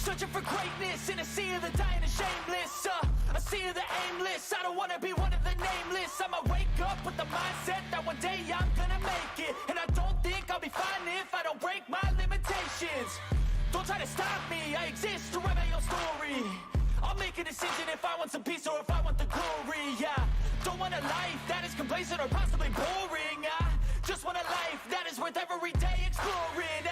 Searching for greatness in a sea of the dying and shameless. A sea of the aimless. I don't wanna be one of the nameless. I'ma wake up with the mindset that one day I'm gonna make it. And I don't think I'll be fine if I don't break my limitations. Don't try to stop me, I exist to write my own story. I'll make a decision if I want some peace or if I want the glory. Yeah, don't want a life that is complacent or possibly boring. I just want a life that is worth every day exploring.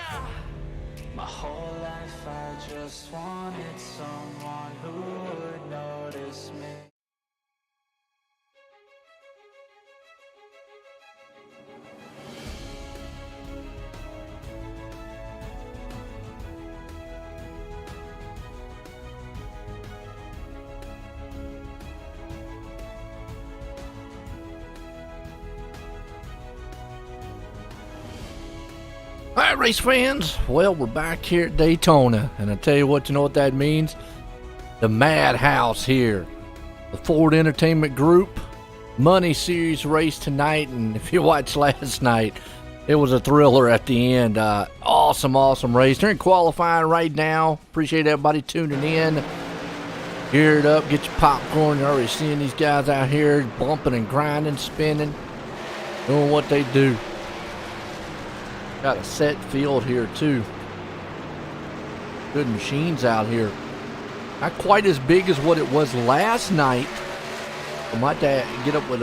My whole life I just wanted someone who would notice me. Alright, race fans, well, we're back here at Daytona, and I tell you what, you know what that means? The madhouse here. The Ford Entertainment Group Money Series race tonight, and if you watched last night, it was a thriller at the end. Awesome race. They're in qualifying right now. Appreciate everybody tuning in. Gear it up, get your popcorn. You're already seeing these guys out here bumping and grinding, spinning, doing what they do. Got a set field here too. Good machines out here. Not quite as big as what it was last night. I might get up with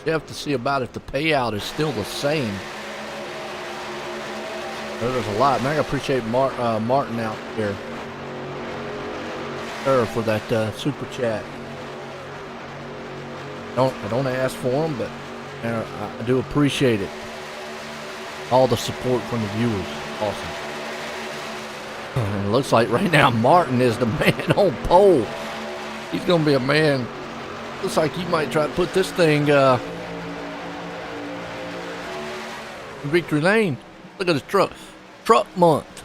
Jeff to see about if the payout is still the same. There's a lot. Man, I appreciate Martin out there. For that super chat. I don't ask for them, but I do appreciate it. All the support from the viewers. Awesome. And it looks like right now Martin is the man on pole. He's going to be a man. Looks like he might try to put this thing in victory lane. Look at his truck. Truck month.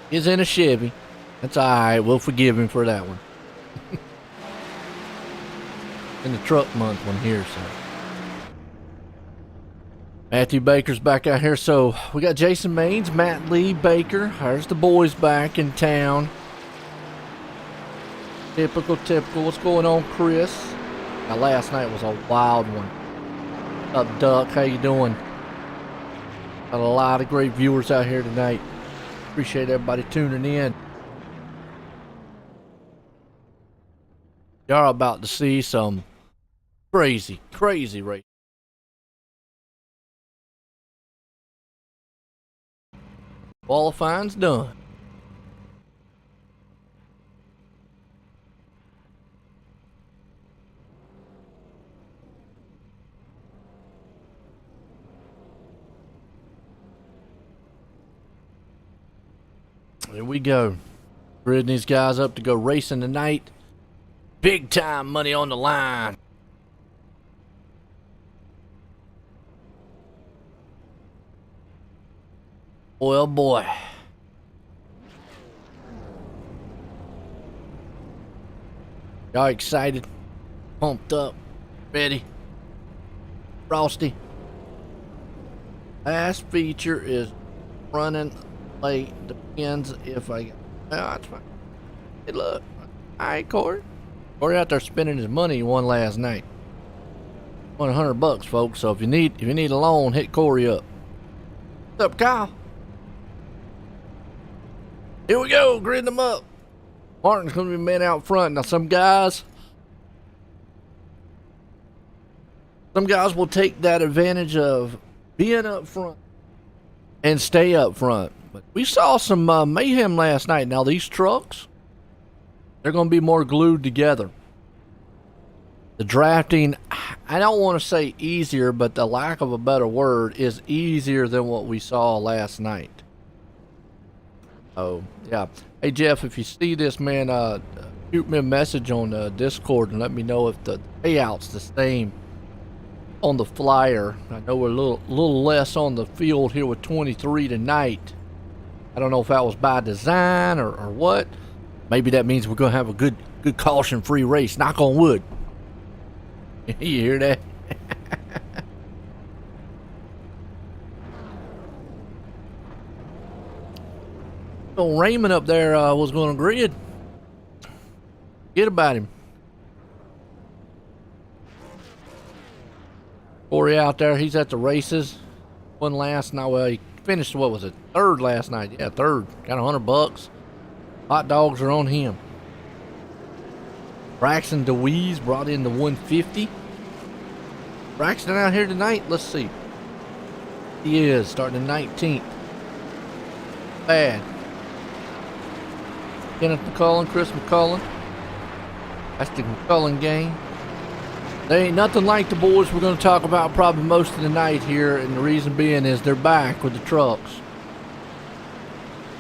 He's in a Chevy. That's alright. We'll forgive him for that one. In the truck month one here, so. Matthew Baker's back out here, so we got Jason Maines, Matt Lee, Baker. There's the boys back in town. Typical. What's going on, Chris? Now, last night was a wild one. What's up, Duck? How you doing? Got a lot of great viewers out here tonight. Appreciate everybody tuning in. Y'all about to see some crazy race. Qualifying's done. There we go. Ridding these guys up to go racing tonight. Big time money on the line. Boy, oh boy. Y'all excited? Pumped up? Ready? Frosty? Last feature is running late. Depends if I... Oh, it's fine. Hey, look. Alright, Corey. Corey out there spending his money he won last night. Won $100, folks. So if you need a loan, hit Corey up. What's up, Kyle? Here we go, grid them up. Martin's going to be man out front. Now, some guys will take that advantage of being up front and stay up front. But we saw some mayhem last night. Now, these trucks, they're going to be more glued together. The drafting, I don't want to say easier, but the lack of a better word, is easier than what we saw last night. Oh, yeah. Hey, Jeff, if you see this, man, shoot me a message on Discord and let me know if the payout's the same on the flyer. I know we're a little less on the field here with 23 tonight. I don't know if that was by design or what. Maybe that means we're going to have a good caution-free race. Knock on wood. You hear that? Old Raymond up there was going to grid. Forget about him. Corey out there, he's at the races. Won last night. Well, he finished, what was it, third last night? Yeah, third. Got $100. Hot dogs are on him. Braxton DeWeese brought in the 150. Braxton out here tonight. Let's see. He is starting the 19th. Bad. Kenneth McCullen, Chris McCullen. That's the McCullen gang. They ain't nothing like the boys we're going to talk about probably most of the night here, and the reason being is they're back with the trucks.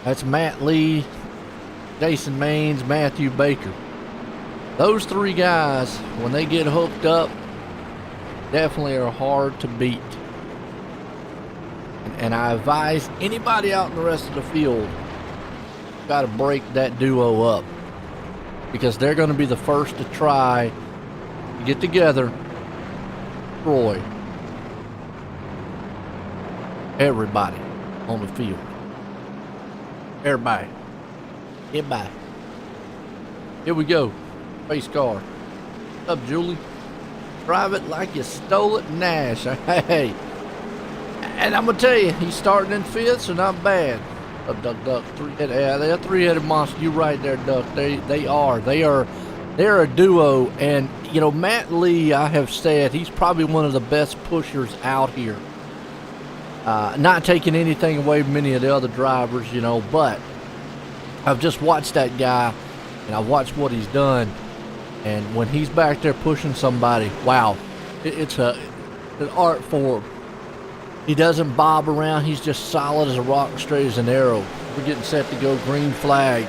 That's Matt Lee, Jason Maines, Matthew Baker. Those three guys, when they get hooked up, definitely are hard to beat. And I advise anybody out in the rest of the field, got to break that duo up, because they're going to be the first to try to get together, destroy everybody on the field. Everybody. Get by. Here we go. Race car. What's up, Julie? Drive it like you stole it, Nash. Hey. And I'm going to tell you, he's starting in fifth, so not bad. Duck. Three-headed. Yeah, they're a three-headed monster. You're right there, Duck. They are. They're a duo. And, you know, Matt Lee, I have said, he's probably one of the best pushers out here. Not taking anything away from many of the other drivers, you know, but I've just watched that guy, and I've watched what he's done. And when he's back there pushing somebody, wow, it's an art form. He doesn't bob around. He's just solid as a rock, straight as an arrow. We're getting set to go. Green flag.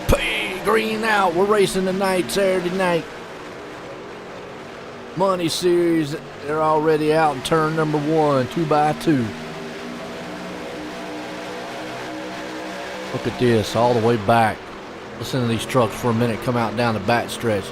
Green out. We're racing tonight, Saturday night. Money Series. They're already out in turn number 1, 2x2. Look at this, all the way back. Listen to these trucks for a minute come out down the back stretch.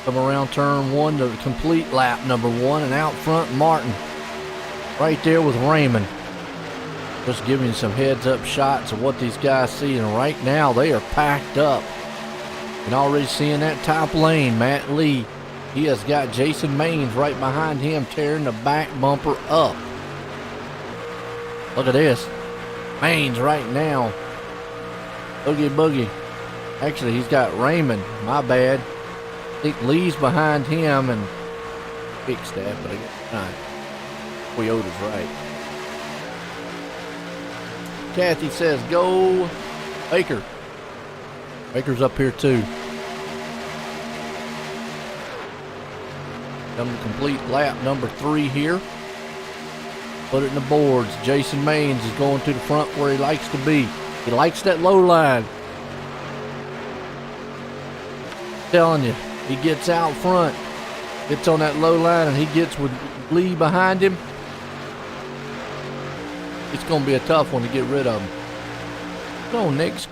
Come around turn 1 to complete lap number 1, and out front Martin. Right there with Raymond. Just giving you some heads up shots of what these guys see, and right now they are packed up. And already seeing that top lane, Matt Lee. He has got Jason Maines right behind him, tearing the back bumper up. Look at this. Maines right now. Boogie. Actually, he's got Raymond. My bad. I think Lee's behind him, and fixed that, but I got time. Toyota's right. Kathy says, go Baker. Baker's up here too. Come to complete lap number 3 here. Put it in the boards. Jason Maines is going to the front where he likes to be. He likes that low line. Telling you. He gets out front, gets on that low line, and he gets with Lee behind him. It's going to be a tough one to get rid of him. Go next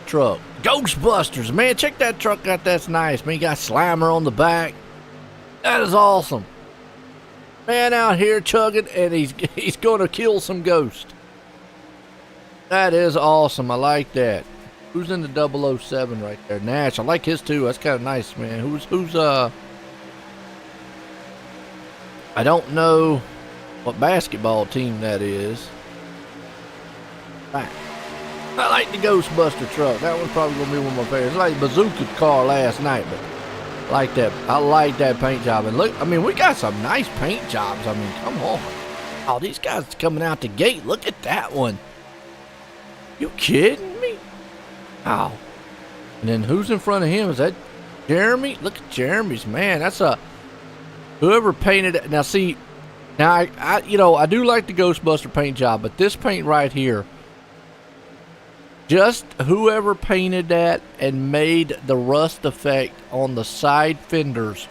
truck. Ghostbusters, man. Check that truck out. That's nice, man. You got Slimer on the back. That is awesome. Man out here chugging, and he's going to kill some ghosts. That is awesome. I like that. Who's in the 007 right there? Nash. I like his too. That's kind of nice, man. Who's I don't know what basketball team that is. I like the Ghostbuster truck. That one's probably gonna be one of my favorites. It's like Bazooka's car last night, but I like that. I like that paint job. And look, I mean, we got some nice paint jobs. I mean, come on. Oh, these guys coming out the gate. Look at that one. You kidding me? Wow. And then who's in front of him? Is that Jeremy? Look at Jeremy's, man. That's a Whoever painted it. Now, see, now I do like the Ghostbuster paint job, but this paint right here, just whoever painted that and made the rust effect on the side fenders.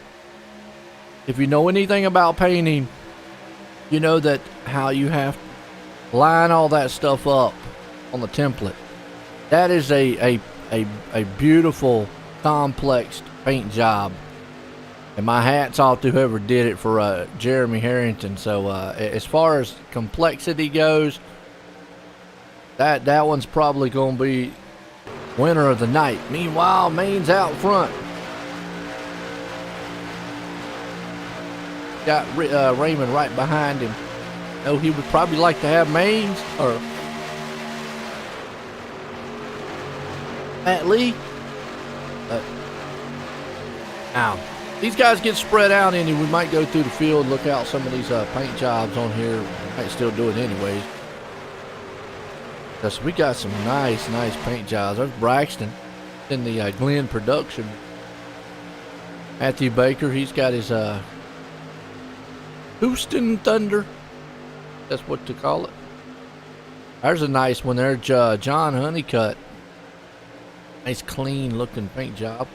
If you know anything about painting, you know that how you have to line all that stuff up on the template. That is a beautiful, complex paint job. And my hat's off to whoever did it for Jeremy Harrington. So as far as complexity goes, that one's probably going to be winner of the night. Meanwhile, Maine's out front. Got Raymond right behind him. No, he would probably like to have Maine's or Matt Lee. Now, these guys get spread out, and we might go through the field and look out some of these paint jobs on here. Might still do it anyways. Because we got some nice paint jobs. There's Braxton in the Glenn production. Matthew Baker, he's got his Houston Thunder. That's what to call it. There's a nice one there. John Honeycutt. Nice clean looking paint job.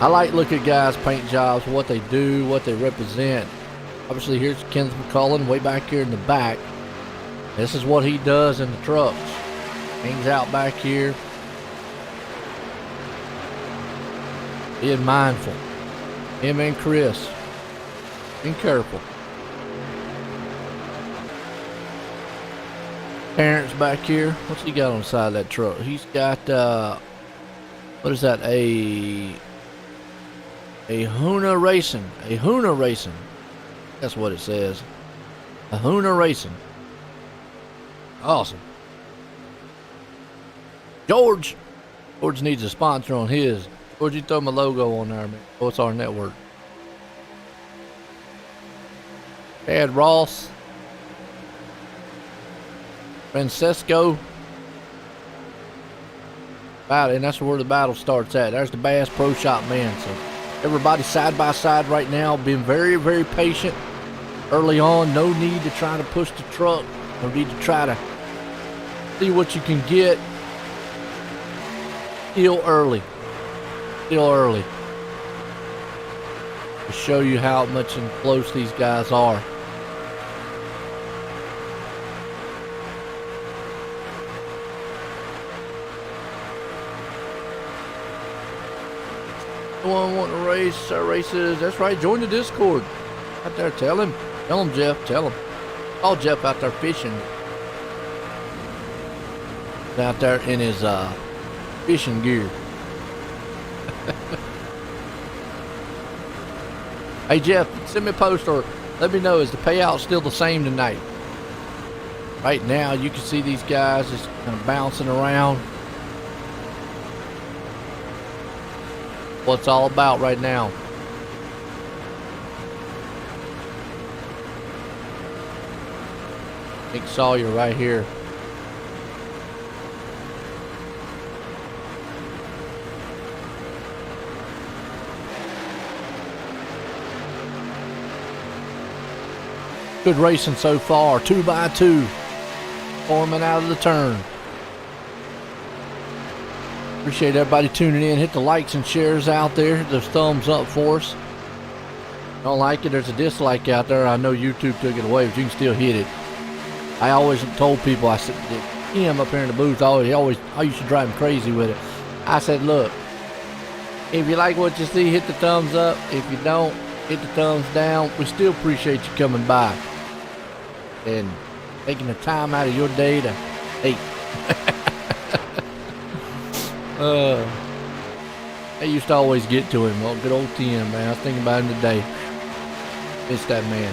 I like looking at guys' paint jobs, what they do, what they represent. Obviously, here's Kenneth McCullen way back here in the back. This is what he does in the trucks. Hangs out back here. Being mindful. Him and Chris. Being careful. Terrence back here. What's he got on the side of that truck? He's got, what is that? A Huna Racing. A Huna Racing. That's what it says. A Huna Racing. Awesome. George needs a sponsor on his. George, you throw my logo on there, man. Oh, it's our network. Chad Ross. Francesco. And that's where the battle starts at. There's the Bass Pro Shop man. So everybody side by side right now, being very, very patient. Early on, no need to try to push the truck. No need to try to see what you can get. Still early. To show you how much and close these guys are. One wanting to race races. That's right. Join the Discord. Out there, tell him, Jeff. Tell him. Call Jeff out there fishing. He's out there in his fishing gear. Hey Jeff, send me a post or let me know, is the payout still the same tonight? Right now, you can see these guys just kind of bouncing around. What it's all about right now. Nick Sawyer right here. Good racing so far. 2x2. Forming out of the turn. Appreciate everybody tuning in. Hit the likes and shares out there. Hit those thumbs up for us. Don't like it, there's a dislike out there. I know YouTube took it away, but you can still hit it. I always told people, I said, him up here in the booth, I used to drive him crazy with it. I said, look, if you like what you see, hit the thumbs up. If you don't, hit the thumbs down. We still appreciate you coming by and taking the time out of your day to hate. I used to always get to him. Well, good old Tim, man. I was thinking about him today. Miss that man.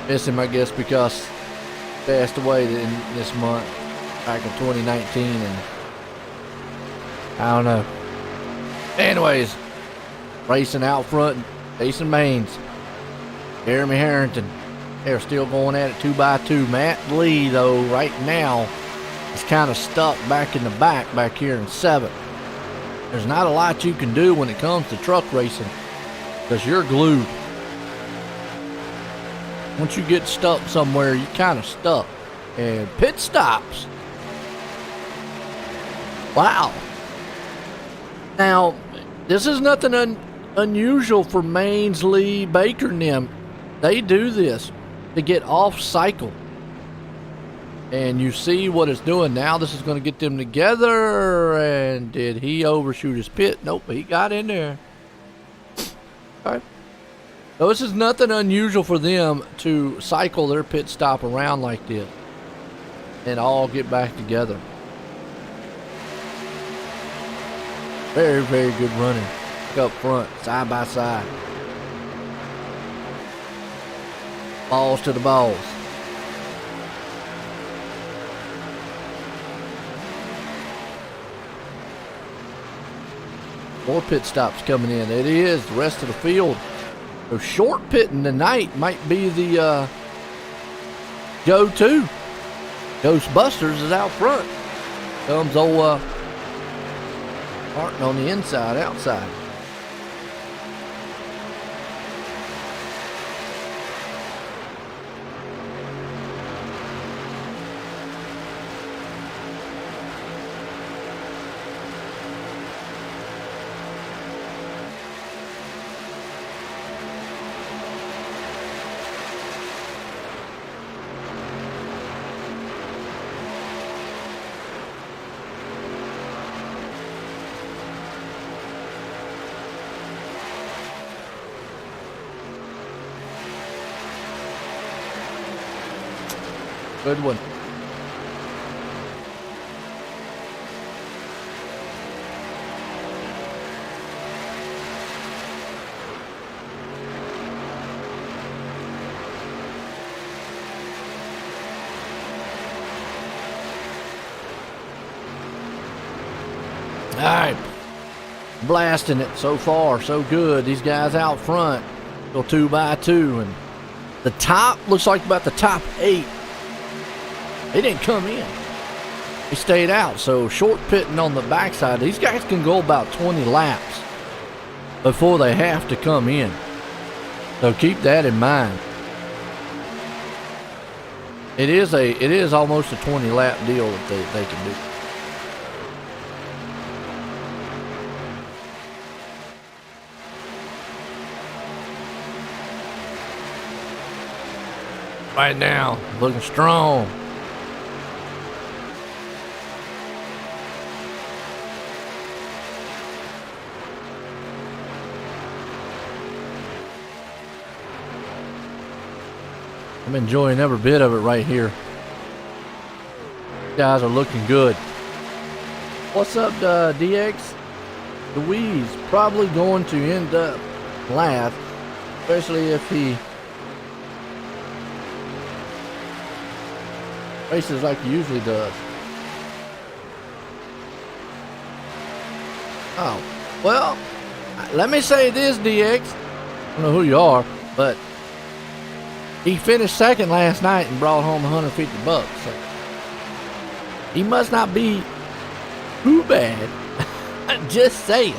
Miss him, I guess, because he passed away in this month, back in 2019, and I don't know. Anyways, racing out front, Jason Maines, Jeremy Harrington. They're still going at it 2x2. Matt Lee, though, right now is kind of stuck back in the back here in 7th. There's not a lot you can do when it comes to truck racing because you're glued. Once you get stuck somewhere, you're kind of stuck. And pit stops. Wow. Now, this is nothing unusual for Maines, Lee, Baker, and them. They do this to get off cycle. And you see what it's doing now. This is going to get them together. And did he overshoot his pit? Nope, he got in there. All right. So this is nothing unusual for them to cycle their pit stop around like this and all get back together. Very, very good running. Up front, side by side. Balls to the balls. More pit stops coming in. It is the rest of the field. So short pitting tonight might be the go-to. Ghostbusters is out front. Comes old Martin on the inside, outside. Good one. All right. Blasting it so far, so good. These guys out front go 2 by 2, and the top looks like about the top 8. They didn't come in. They stayed out. So short pitting on the backside. These guys can go about 20 laps before they have to come in. So keep that in mind. It is almost a 20 lap deal that they can do. Right now, looking strong. I'm enjoying every bit of it right here. Guys are looking good. What's up, DX? Louise probably going to end up last, especially if he races like he usually does. Oh, well, let me say this, DX. I don't know who you are, but he finished second last night and brought home $150. So he must not be too bad. Just saying.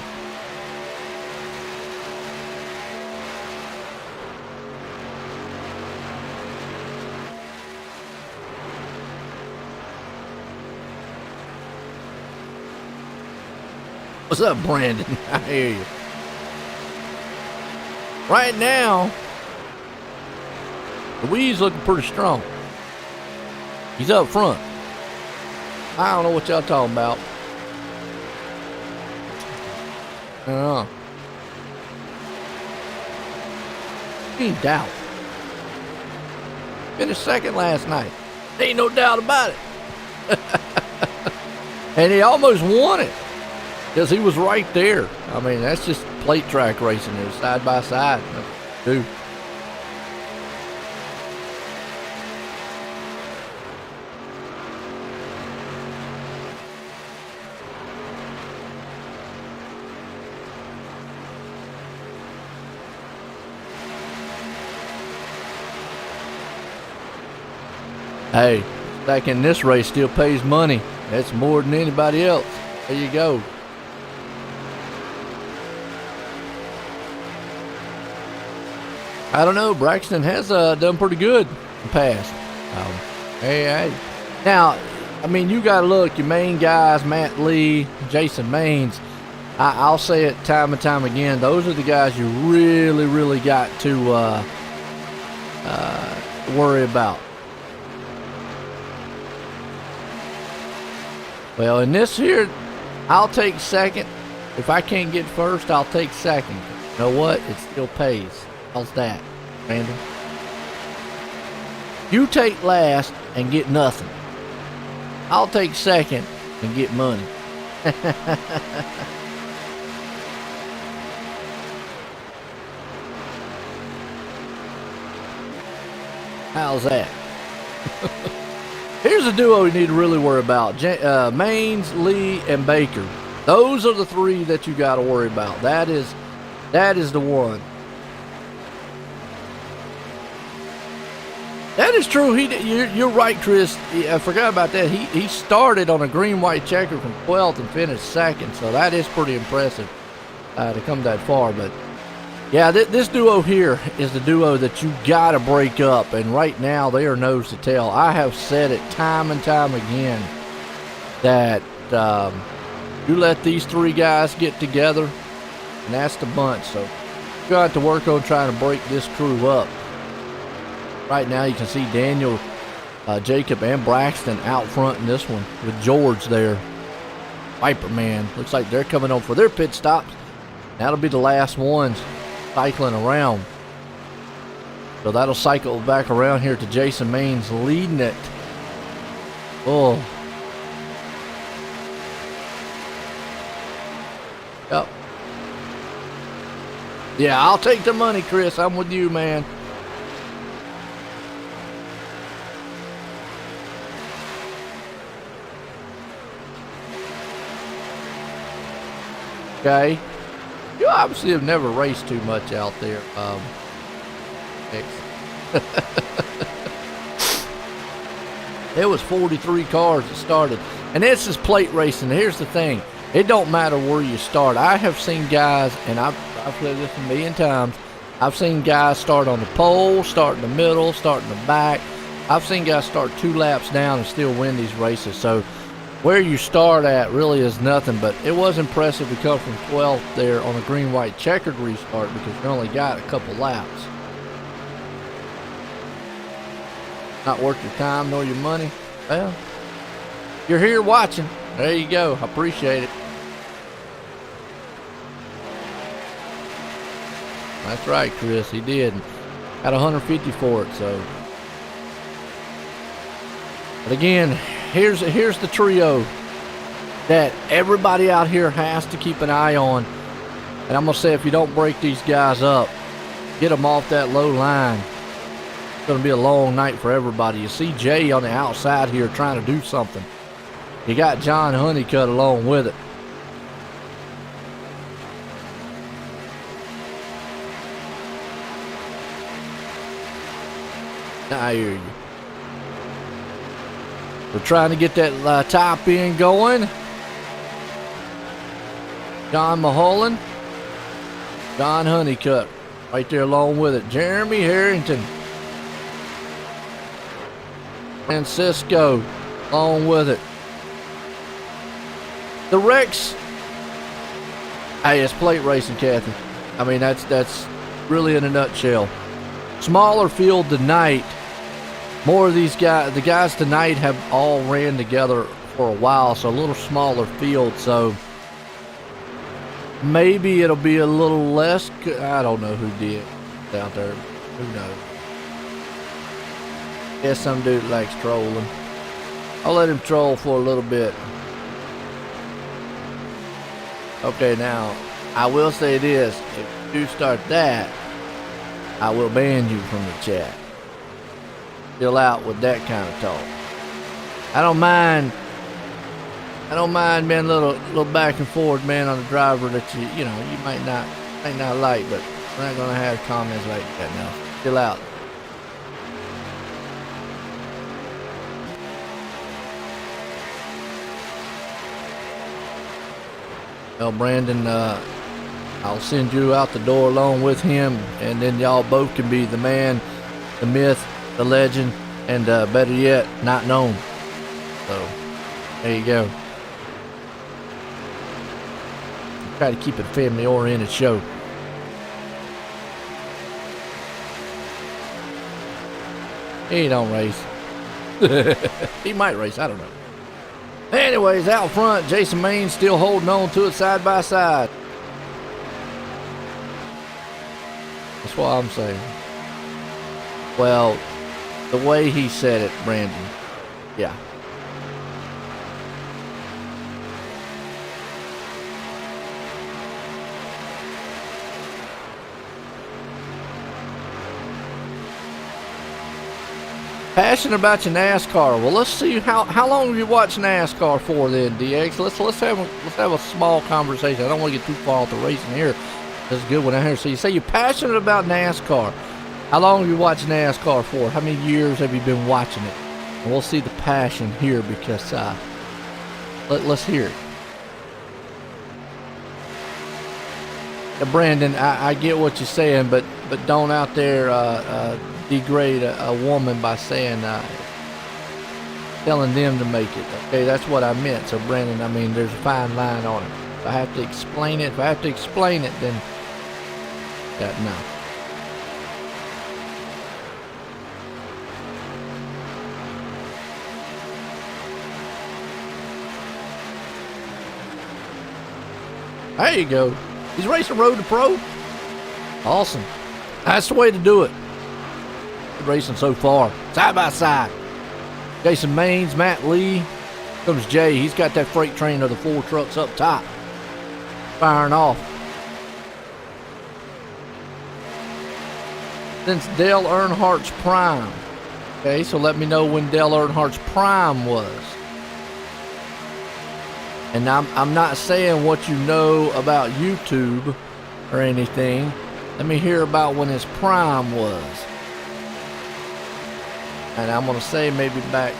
What's up, Brandon? I hear you. Right now, Louise looking pretty strong. He's up front. I don't know what y'all talking about. I don't know. Ain't doubt. Finished second last night. Ain't no doubt about it. And he almost won it because he was right there. I mean, that's just plate track racing there, side by side. Dude. Hey, back in this race still pays money. That's more than anybody else. There you go. I don't know. Braxton has done pretty good in the past. Hey. Now, I mean, you got to look. Your main guys, Matt Lee, Jason Maines. I'll say it time and time again. Those are the guys you really, really got to worry about. Well, in this here, I'll take second. If I can't get first, I'll take second. You know what? It still pays. How's that, Brandon? You take last and get nothing. I'll take second and get money. How's that? Here's a duo you need to really worry about. Maines, Lee, and Baker. Those are the three that you got to worry about. That is the one. That is true. You're right, Chris. I forgot about that. He started on a green-white checker from 12th and finished second, so that is pretty impressive to come that far. But yeah, this duo here is the duo that you got to break up, and right now they are nose to tail. I have said it time and time again that you let these three guys get together, and that's the bunch. So you got to work on trying to break this crew up. Right now you can see Daniel, Jacob, and Braxton out front in this one with George there. Viper Man. Looks like they're coming on for their pit stops. That'll be the last ones cycling around. So that'll cycle back around here to Jason Maines leading it. Oh. Yep. Yeah, I'll take the money, Chris. I'm with you, man. Okay. You obviously have never raced too much out there. It was 43 cars that started. And this is plate racing. Here's the thing. It don't matter where you start. I have seen guys, and I've said this a million times, I've seen guys start on the pole, start in the middle, start in the back. I've seen guys start 2 laps down and still win these races. So where you start at really is nothing, but it was impressive to come from 12th there on a green-white checkered restart because you only got a couple laps. Not worth your time nor your money. Well, you're here watching. There you go. I appreciate it. That's right, Chris. He did. Got 150 for it, so. But again, here's the trio that everybody out here has to keep an eye on. And I'm going to say, if you don't break these guys up, get them off that low line, it's going to be a long night for everybody. You see Jay on the outside here trying to do something. You got John Honeycutt along with it. I hear you. We're trying to get that top end going. John Mulholland. John Honeycutt right there along with it. Jeremy Harrington. Francisco along with it. The Rex. Hey, it's plate racing, Kathy. I mean, that's really in a nutshell. Smaller field tonight. More of these guys, the guys tonight have all ran together for a while, so a little smaller field. So maybe it'll be a little less. I don't know who did out there. Who knows? Guess some dude likes trolling. I'll let him troll for a little bit. Okay, now I will say this: if you start that, I will ban you from the chat. Still out with that kind of talk. I don't mind being a little back and forth, man, on the driver that you might not like, but we're not gonna have comments like that now. Still out. Well, Brandon I'll send you out the door along with him, and then y'all both can be the man, the myth, the legend, and better yet, not known. So, there you go. Try to keep it a family-oriented show. He don't race. He might race, I don't know. Anyways, out front, Jason Main still holding on to it side by side. That's what I'm saying. Well, the way he said it, Brandon. Yeah. Passionate about your NASCAR. Well, let's see how long have you watched NASCAR for then, DX? Let's have a small conversation. I don't want to get too far off the racing here. That's a good one out here. So you say you're passionate about NASCAR. How long have you watched NASCAR for? How many years have you been watching it? And we'll see the passion here because let's hear it. Brandon, I get what you're saying, but don't out there degrade a woman by saying telling them to make it. Okay, that's what I meant. So Brandon, I mean, there's a fine line on it. If I have to explain it, then no. There you go. He's racing road to pro. Awesome. That's the way to do it. Good racing so far. Side by side. Jason Maines, Matt Lee. Comes Jay. He's got that freight train of the 4 trucks up top. Firing off. Since Dale Earnhardt's prime. Okay, so let me know when Dale Earnhardt's prime was. And I'm not saying what you know about YouTube or anything. Let me hear about when his prime was. And I'm going to say maybe back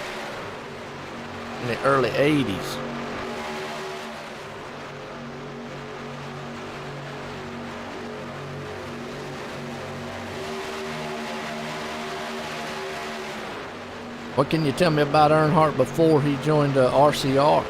in the early 80s. What can you tell me about Earnhardt before he joined RCR?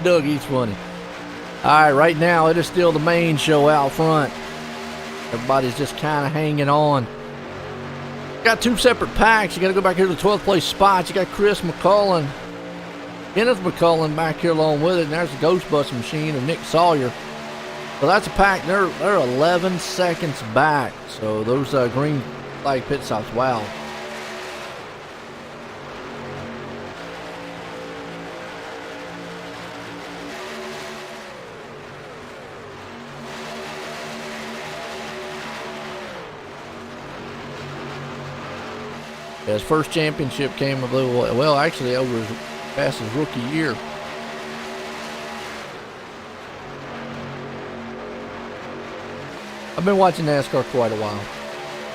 Doug, he's funny. Alright, right now it is still the main show out front. Everybody's just kind of hanging on. Got 2 separate packs. You got to go back here to the 12th place spots. You got Chris McCullen, Kenneth McCullen back here along with it. And there's the Ghostbusters machine of Nick Sawyer. So that's a pack. They're 11 seconds back. So those green flag pit stops, wow. His first championship came well, actually over his past his rookie year. I've been watching NASCAR quite a while.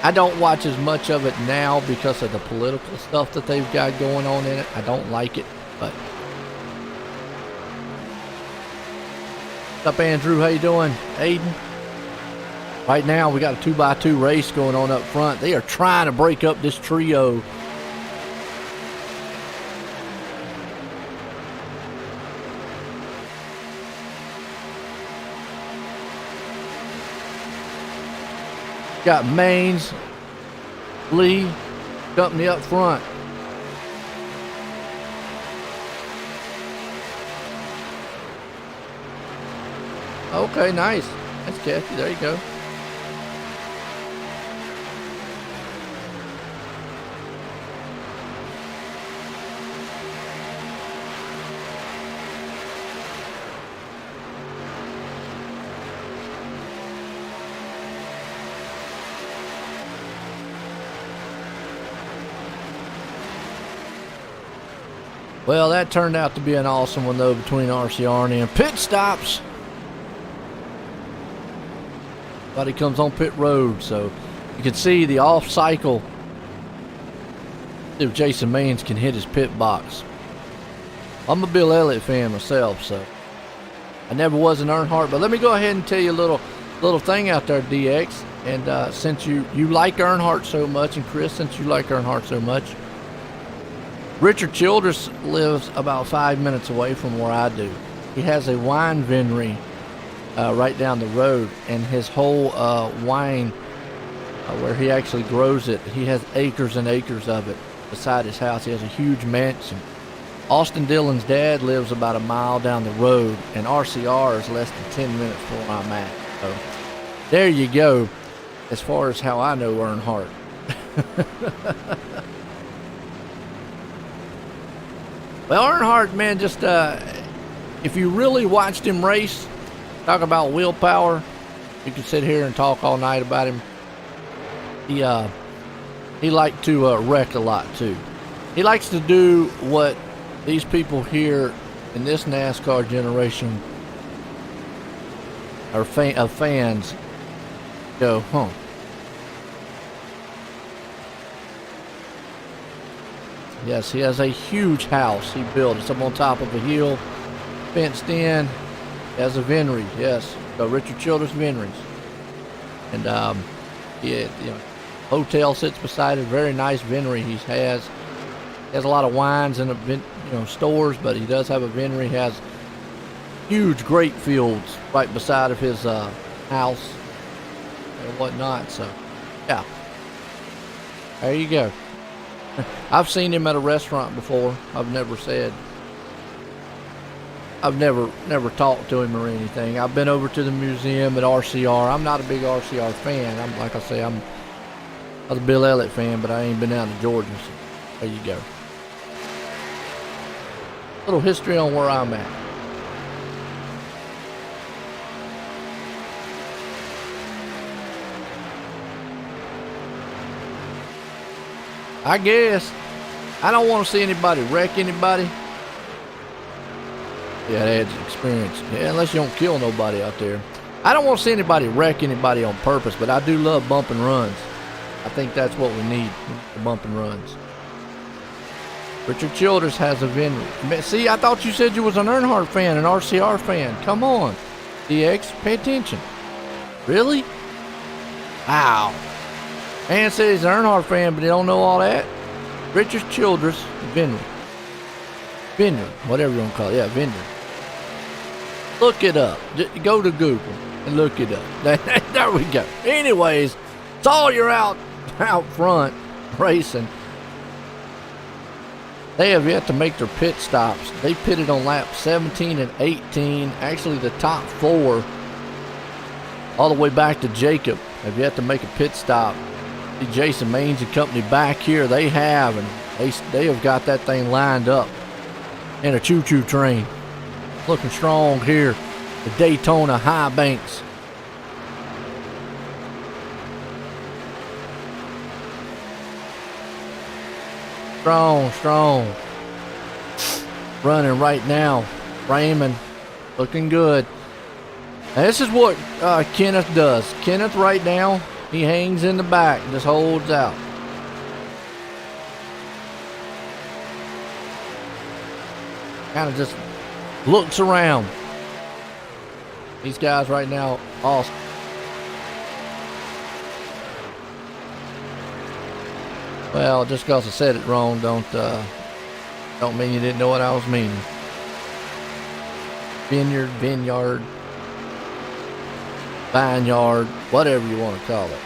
I don't watch as much of it now because of the political stuff that they've got going on in it. I don't like it, but. What's up, Andrew? How you doing? Aiden? Right now, we got a 2x2 race going on up front. They are trying to break up this trio. Got Maines, Lee, company up front. Okay, nice. That's catchy. There you go. Well, that turned out to be an awesome one, though, between RCR and him. Pit stops. But he comes on pit road, so you can see the off cycle. See if Jason Maines can hit his pit box. I'm a Bill Elliott fan myself, so I never was an Earnhardt. But let me go ahead and tell you a little thing out there, DX. And since you like Earnhardt so much, and Chris, since you like Earnhardt so much, Richard Childress lives about 5 minutes away from where I do. He has a wine vineyard right down the road, and his whole wine, where he actually grows it, he has acres and acres of it beside his house. He has a huge mansion. Austin Dillon's dad lives about a mile down the road, and RCR is less than 10 minutes from where I'm at. So there you go, as far as how I know Earnhardt. Well, Earnhardt, man, just if you really watched him race, talk about willpower, you could sit here and talk all night about him. He liked to wreck a lot too. He likes to do what these people here in this NASCAR generation are of fans go, huh? Yes, he has a huge house he built. It's up on top of a hill, fenced in. He has a vineyard, yes, Richard Childress Vineyards. And hotel sits beside it. Very nice vineyard he has. He has a lot of wines and stores, but he does have a vineyard. He has huge grape fields right beside of his house and whatnot. So, yeah, there you go. I've seen him at a restaurant before. I've never talked to him or anything. I've been over to the museum at RCR. I'm not a big RCR fan. Like I say, I'm a Bill Elliott fan, but I ain't been down to Georgia. So there you go. Little history on where I'm at. I guess I don't want to see anybody wreck anybody. Yeah, that adds experience. Yeah, unless you don't kill nobody out there. I don't want to see anybody wreck anybody on purpose, but I do love bump and runs. I think that's what we need, the bump and runs. Richard Childress has a vineyard. See, I thought you said you was an Earnhardt fan, an RCR fan. Come on, DX, pay attention. Really? Wow. Man says he's an Earnhardt fan, but he don't know all that. Richard Childress vineyard. Vineyard, whatever you want to call it. Yeah, vineyard. Look it up. Go to Google and look it up. There we go. Anyways, it's all you're out front racing. They have yet to make their pit stops. They pitted on laps 17 and 18. Actually, the top four, all the way back to Jacob, have yet to make a pit stop. See Jason Maines and company back here. They have, and they have got that thing lined up in a choo-choo train. Looking strong here. The Daytona High Banks. Strong. Running right now. Raymond looking good. Now this is what Kenneth does. Kenneth right now, he hangs in the back, just holds out. Kind of just looks around. These guys right now, awesome. Well, just because I said it wrong, don't mean you didn't know what I was meaning. Vineyard, vineyard, whatever you want to call it.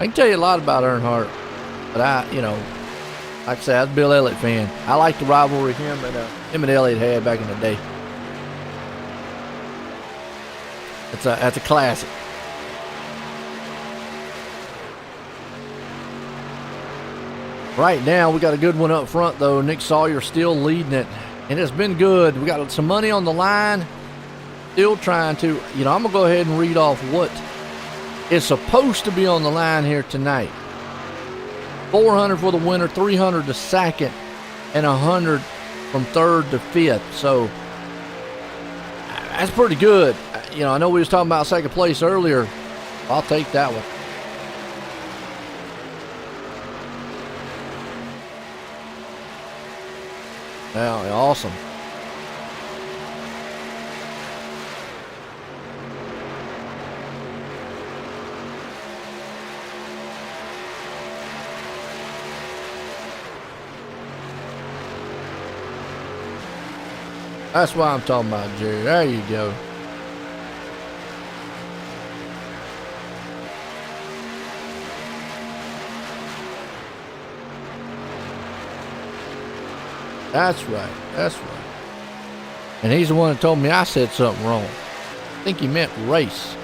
I can tell you a lot about Earnhardt, but like I said, I was a Bill Elliott fan. I like the rivalry him and Elliott had back in the day. That's a classic. Right now, we got a good one up front, though. Nick Sawyer still leading it, and it's been good. We got some money on the line. Still trying to, I'm going to go ahead and read off what is supposed to be on the line here tonight. 400 for the winner, 300 to second, and 100 from third to fifth. So that's pretty good. You know, I know we was talking about second place earlier. I'll take that one. Yeah, awesome. That's what I'm talking about, Jerry. There you go. That's right. That's right. And he's the one that told me I said something wrong. I think he meant race.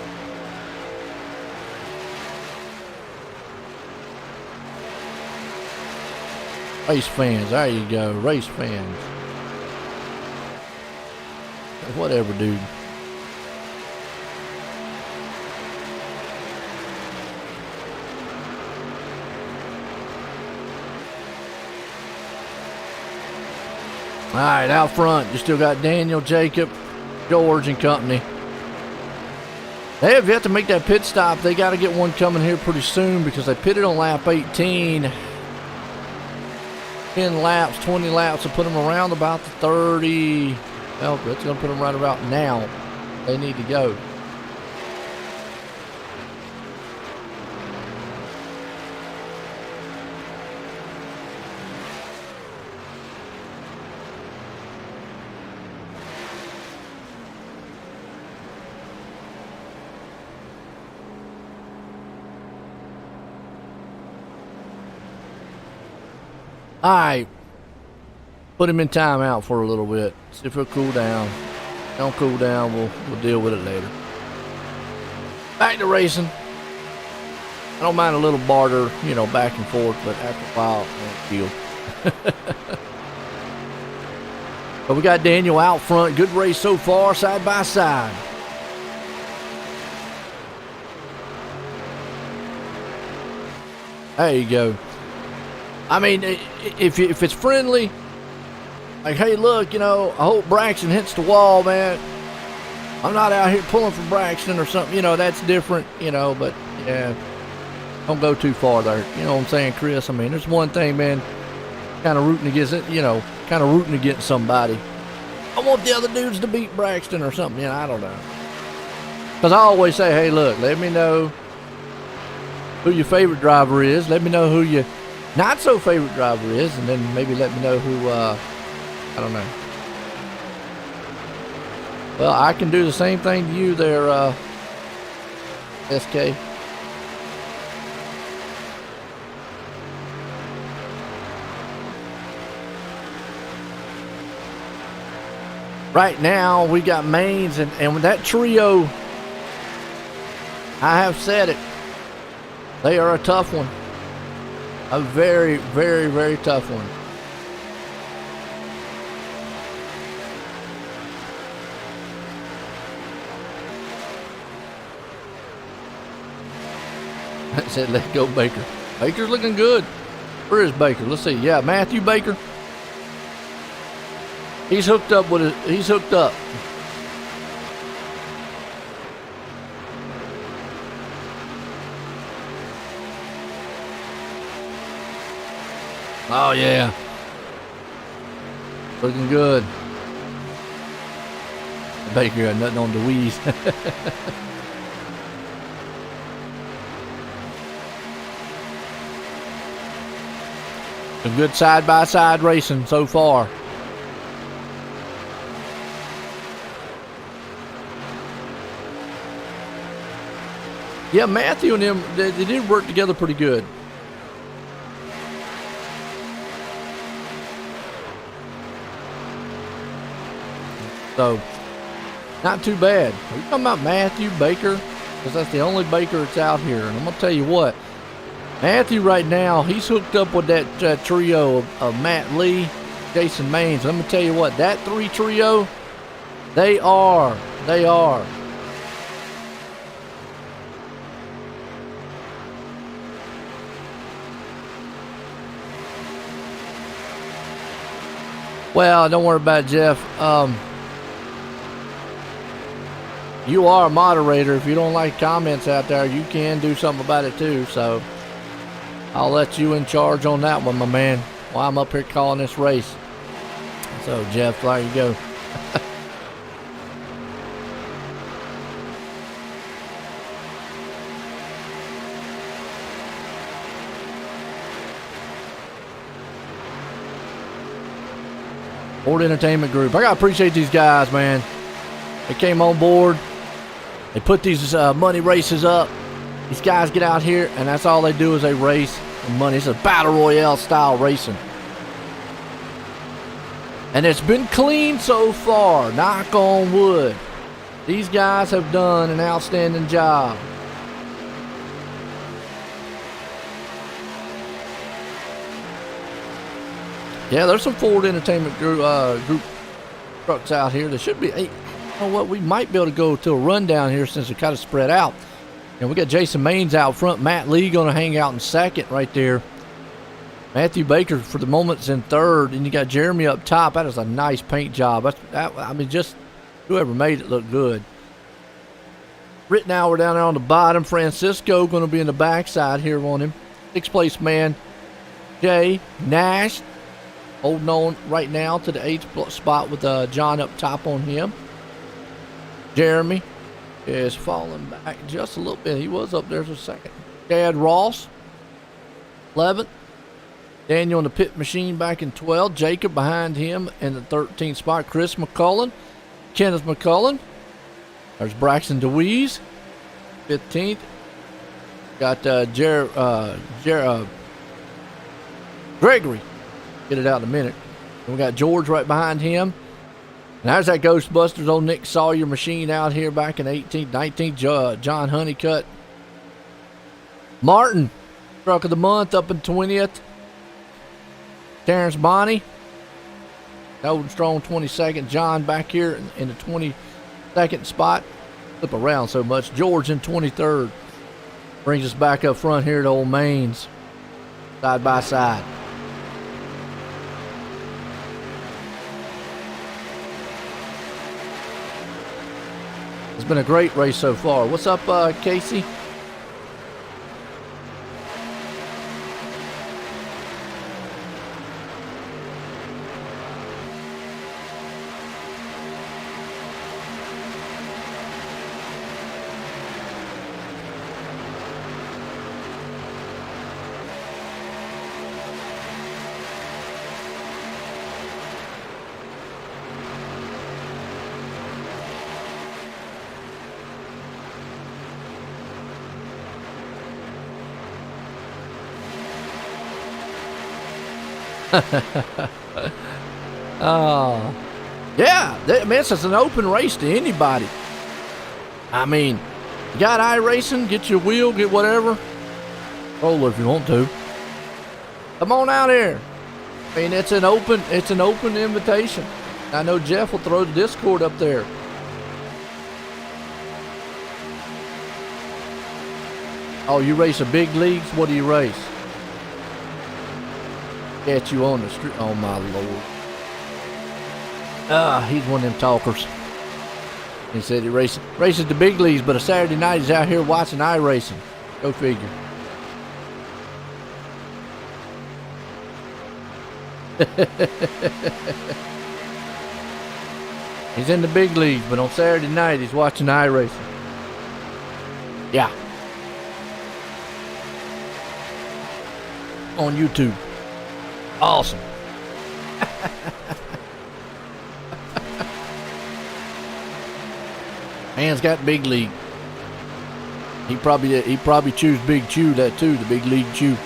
Race fans. There you go. Race fans. Whatever, dude. All right, out front, you still got Daniel, Jacob, George, and company. They have yet to make that pit stop. They got to get one coming here pretty soon because they pitted on lap 18. 10 laps, 20 laps to put them around about the 30. Well, that's going to put them right about now. They need to go. All right, put him in timeout for a little bit. See if he'll cool down. Don't cool down, we'll deal with it later. Back to racing. I don't mind a little barter, you know, back and forth, but after a while, I won't feel. But we got Daniel out front. Good race so far, side by side. There you go. I mean, if it's friendly, like, hey, look, you know, I hope Braxton hits the wall, man. I'm not out here pulling for Braxton or something, you know, that's different, you know, but, yeah, don't go too far there. You know what I'm saying, Chris? I mean, there's one thing, man, kind of rooting against it, you know, kind of rooting against somebody. I want the other dudes to beat Braxton or something, you know, I don't know. Because I always say, hey, look, let me know who your favorite driver is. Let me know who your not so favorite driver is, and then maybe let me know who, I don't know. Well, I can do the same thing to you there, SK. Right now, we got Mains, and with that trio, I have said it, they are a tough one. A very, very, very tough one. I said, let go, Baker. Baker's looking good. Where is Baker? Let's see. Yeah, Matthew Baker. He's hooked up with it. He's hooked up. Oh, yeah. Looking good. Baker got nothing on DeWeese. Some good side-by-side racing so far. Yeah, Matthew and him, they did work together pretty good. So, not too bad. Are you talking about Matthew Baker? Because that's the only Baker that's out here. And I'm going to tell you what, Matthew right now, he's hooked up with that trio of Matt Lee, Jason Mains. Let me tell you what, that three trio, they are. Well, don't worry about it, Jeff. You are a moderator. If you don't like comments out there, you can do something about it too. So I'll let you in charge on that one, my man, while I'm up here calling this race. So, Jeff, there you go. Ford Entertainment Group. I gotta appreciate these guys, man. They came on board. They put these money races up. These guys get out here, and that's all they do is they race for money. It's a battle royale style racing, and it's been clean so far. Knock on wood. These guys have done an outstanding job. Yeah, there's some Ford Entertainment group trucks out here. There should be 8. You know what? We might be able to go to a rundown here since they're kind of spread out. And we got Jason Maines out front. Matt Lee going to hang out in second right there. Matthew Baker for the moment's in third, and you got Jeremy up top. That is a nice paint job. I mean, just whoever made it look good. Rittenauer down there on the bottom. Francisco going to be in the backside here on him. 6th place man Jay Nash holding on right now to the 8th spot with John up top on him. Jeremy is falling back just a little bit. He was up there for a second. Chad Ross, 11th. Daniel in the pit machine back in 12th. Jacob behind him in the 13th spot. Chris McCullen, Kenneth McCullen. There's Braxton DeWeese, 15th. Got Gregory. Get it out in a minute. And we got George right behind him. And there's that Ghostbusters old Nick Sawyer machine out here back in 18th, 19th. John Honeycutt. Martin, truck of the month, up in 20th. Terrence Bonney, holding strong 22nd. John back here in the 22nd spot. Flip around so much. George in 23rd. Brings us back up front here to old Maines. Side by side. It's been a great race so far. What's up, Casey? Yeah, I mean, it's an open race to anybody. I mean, you got iRacing, get your wheel, get whatever. Roll if you want to. Come on out here. I mean, it's an open invitation. I know Jeff will throw the Discord up there. Oh, you race the big leagues? What do you race? Catch you on the street. Oh my Lord. He's one of them talkers. He said he races the big leagues, but a Saturday night he's out here watching iRacing. Go figure. He's in the big leagues, but on Saturday night he's watching iRacing. Yeah. On YouTube. Awesome. Man's got big league. He probably chews Big Chew that too, the big league chew.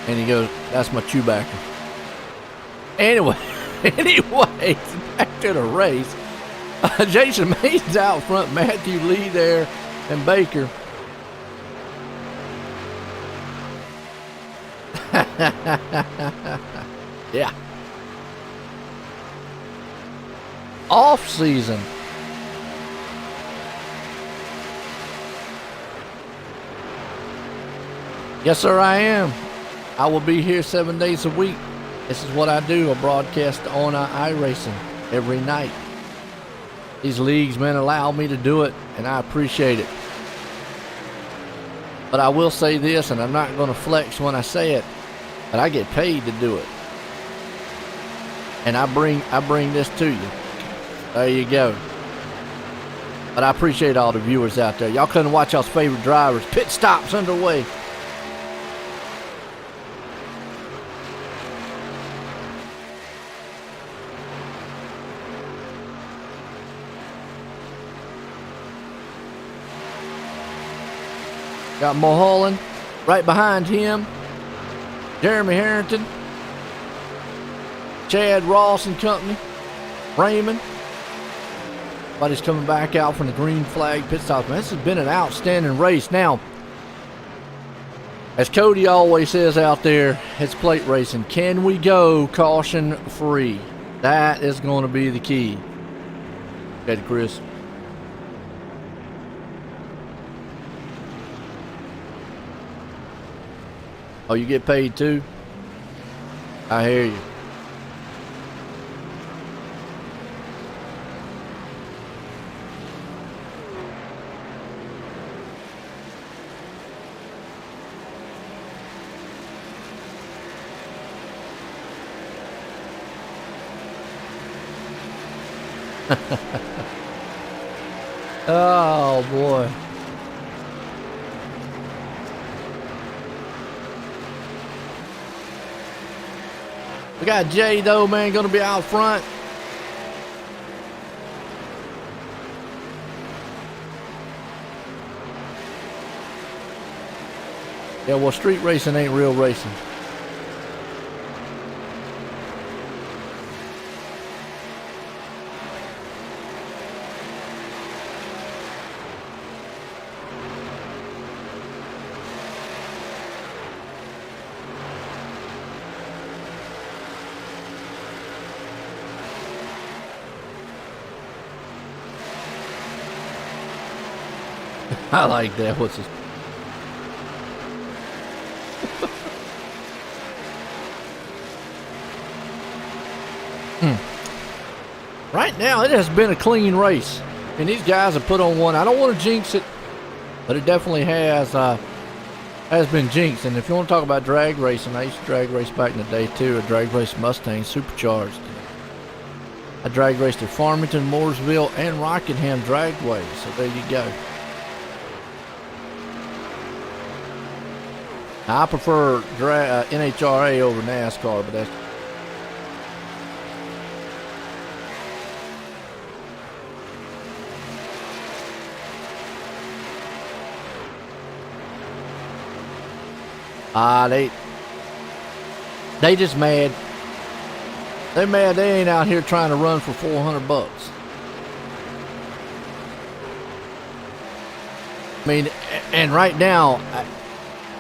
And he goes, that's my Chewbacca. Anyways, back to the race. Jason Maines out front, Matthew Lee there, and Baker. Yeah. Off season. Yes, sir, I am. I will be here 7 days a week. This is what I do. I broadcast on iRacing every night. These leagues, man, allow me to do it, and I appreciate it. But I will say this, and I'm not going to flex when I say it, but I get paid to do it. And I bring this to you. There you go. But I appreciate all the viewers out there. Y'all couldn't watch y'all's favorite drivers. Pit stops underway. Got Mulholland right behind him. Jeremy Harrington. Chad Ross and company. Raymond. Everybody's coming back out from the green flag pit stop. Man, this has been an outstanding race. Now, as Cody always says out there, it's plate racing. Can we go caution free? That is going to be the key. Okay, Chris. Oh, you get paid too? I hear you. Oh boy. We got Jay though, man, gonna be out front. Yeah, well, street racing ain't real racing. I like that. What's this? Right now, it has been a clean race. And these guys have put on one. I don't want to jinx it, but it definitely has been jinxed. And if you want to talk about drag racing, I used to drag race back in the day too. A drag race Mustang supercharged. I drag raced at Farmington, Mooresville, and Rockingham Dragway. So there you go. I prefer NHRA over NASCAR, but that's they just mad. They're mad they ain't out here trying to run for $400. I mean, and right now,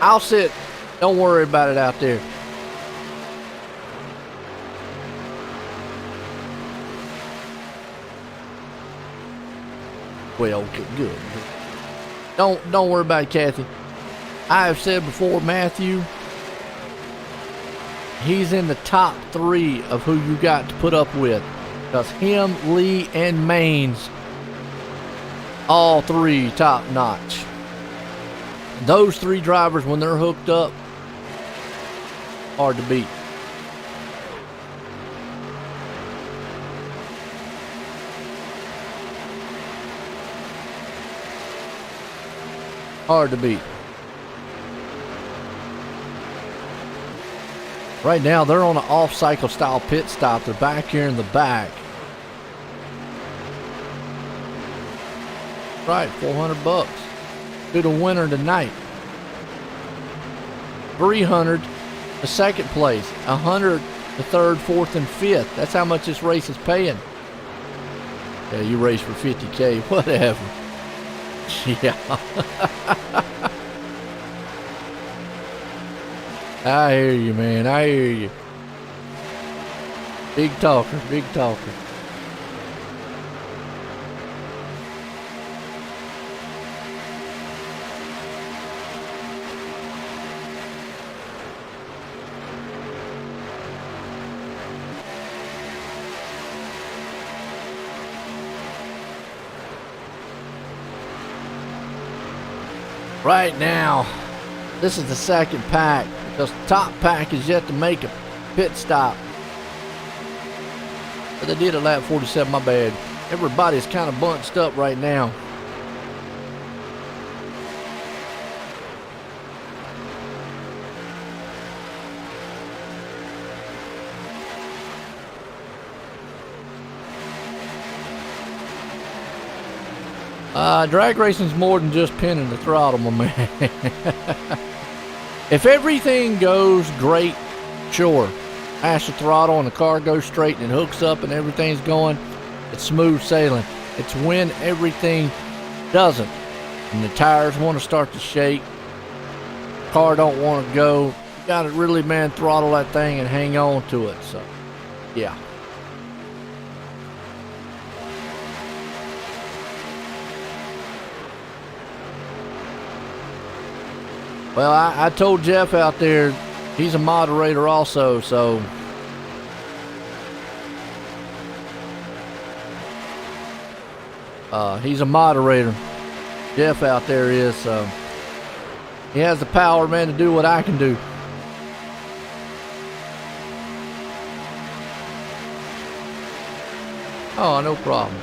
I'll sit. Don't worry about it out there. Well, good. Don't worry about it, Kathy. I have said before, Matthew, he's in the top 3 of who you got to put up with. Because him, Lee, and Maines, all 3 top notch. Those 3 drivers, when they're hooked up, hard to beat. Hard to beat. Right now, they're on an off-cycle style pit stop. They're back here in the back. Right, $400 to the winner tonight. $300 to second place. $100 to third, fourth, and fifth. That's how much this race is paying. Yeah, you race for $50K, whatever. Yeah. I hear you, man. I hear you. Big talker, big talker. Right now, this is the second pack because the top pack is yet to make a pit stop. But they did at lap 47, my bad. Everybody's kind of bunched up right now. Drag racing's more than just pinning the throttle, my man. If everything goes great, sure. Mash the throttle and the car goes straight and it hooks up and everything's going, it's smooth sailing. It's when everything doesn't and the tires want to start to shake, car don't want to go. You got to really, man, throttle that thing and hang on to it. So, yeah. Well, I told Jeff out there, he's a moderator also, so he's a moderator. Jeff out there is, so he has the power, man, to do what I can do. Oh, no problem.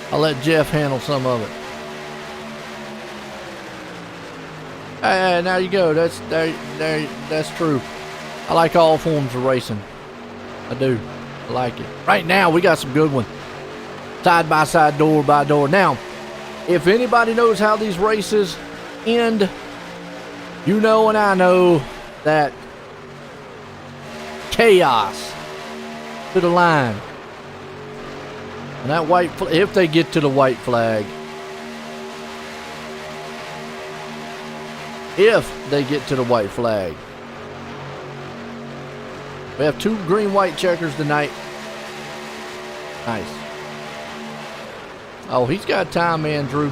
I'll let Jeff handle some of it. Hey, now you go. That's true. I like all forms of racing. I do. I like it. Right now, we got some good ones. Side by side, door by door. Now, if anybody knows how these races end, you know and I know that chaos to the line. And that white, if they get to the white flag, if they get to the white flag, we have 2 green-white checkers tonight. Nice. Oh, he's got time, Andrew.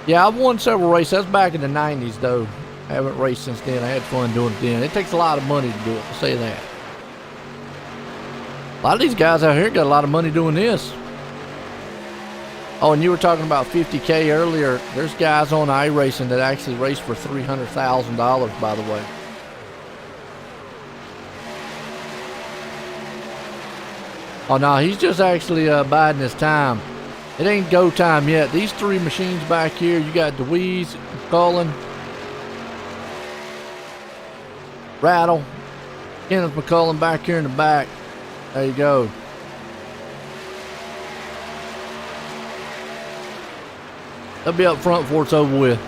Yeah, I've won several races. That's back in the 90s, though. I haven't raced since then. I had fun doing it then. It takes a lot of money to do it, I'll say that. A lot of these guys out here got a lot of money doing this. Oh, and you were talking about 50K earlier. There's guys on iRacing that actually race for $300,000, by the way. Oh, no, he's just actually biding his time. It ain't go time yet. These 3 machines back here, you got DeWeese, Cullen, Rattle, Kenneth McCullum back here in the back. There you go. They'll be up front before it's over with.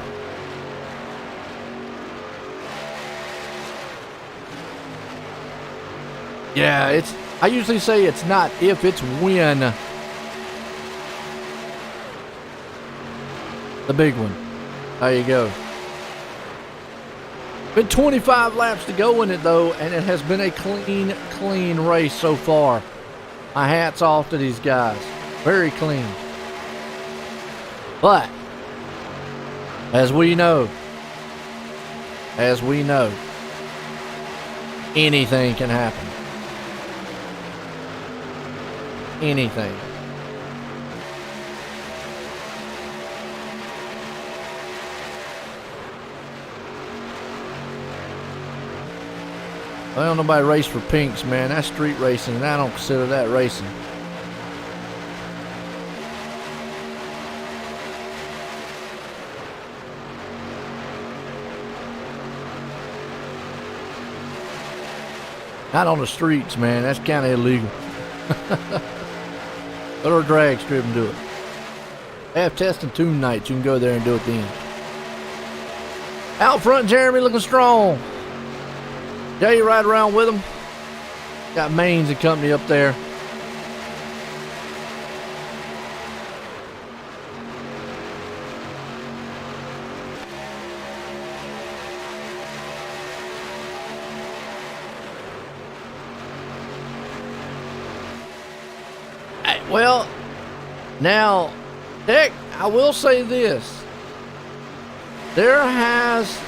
Yeah, I usually say it's not if, it's when. The big one. There you go. Been 25 laps to go in it, though, and it has been a clean race so far. My hat's off to these guys. Very clean. But, as we know, anything can happen. Anything. Well, nobody race for pinks, man. That's street racing, and I don't consider that racing. Not on the streets, man. That's kind of illegal. Go to a drag strip and do it. They have test and tune nights. You can go there and do it then. Out front, Jeremy looking strong. Jay right around with him. Got Maines and company up there. Hey, well, now, Dick, I will say this. there has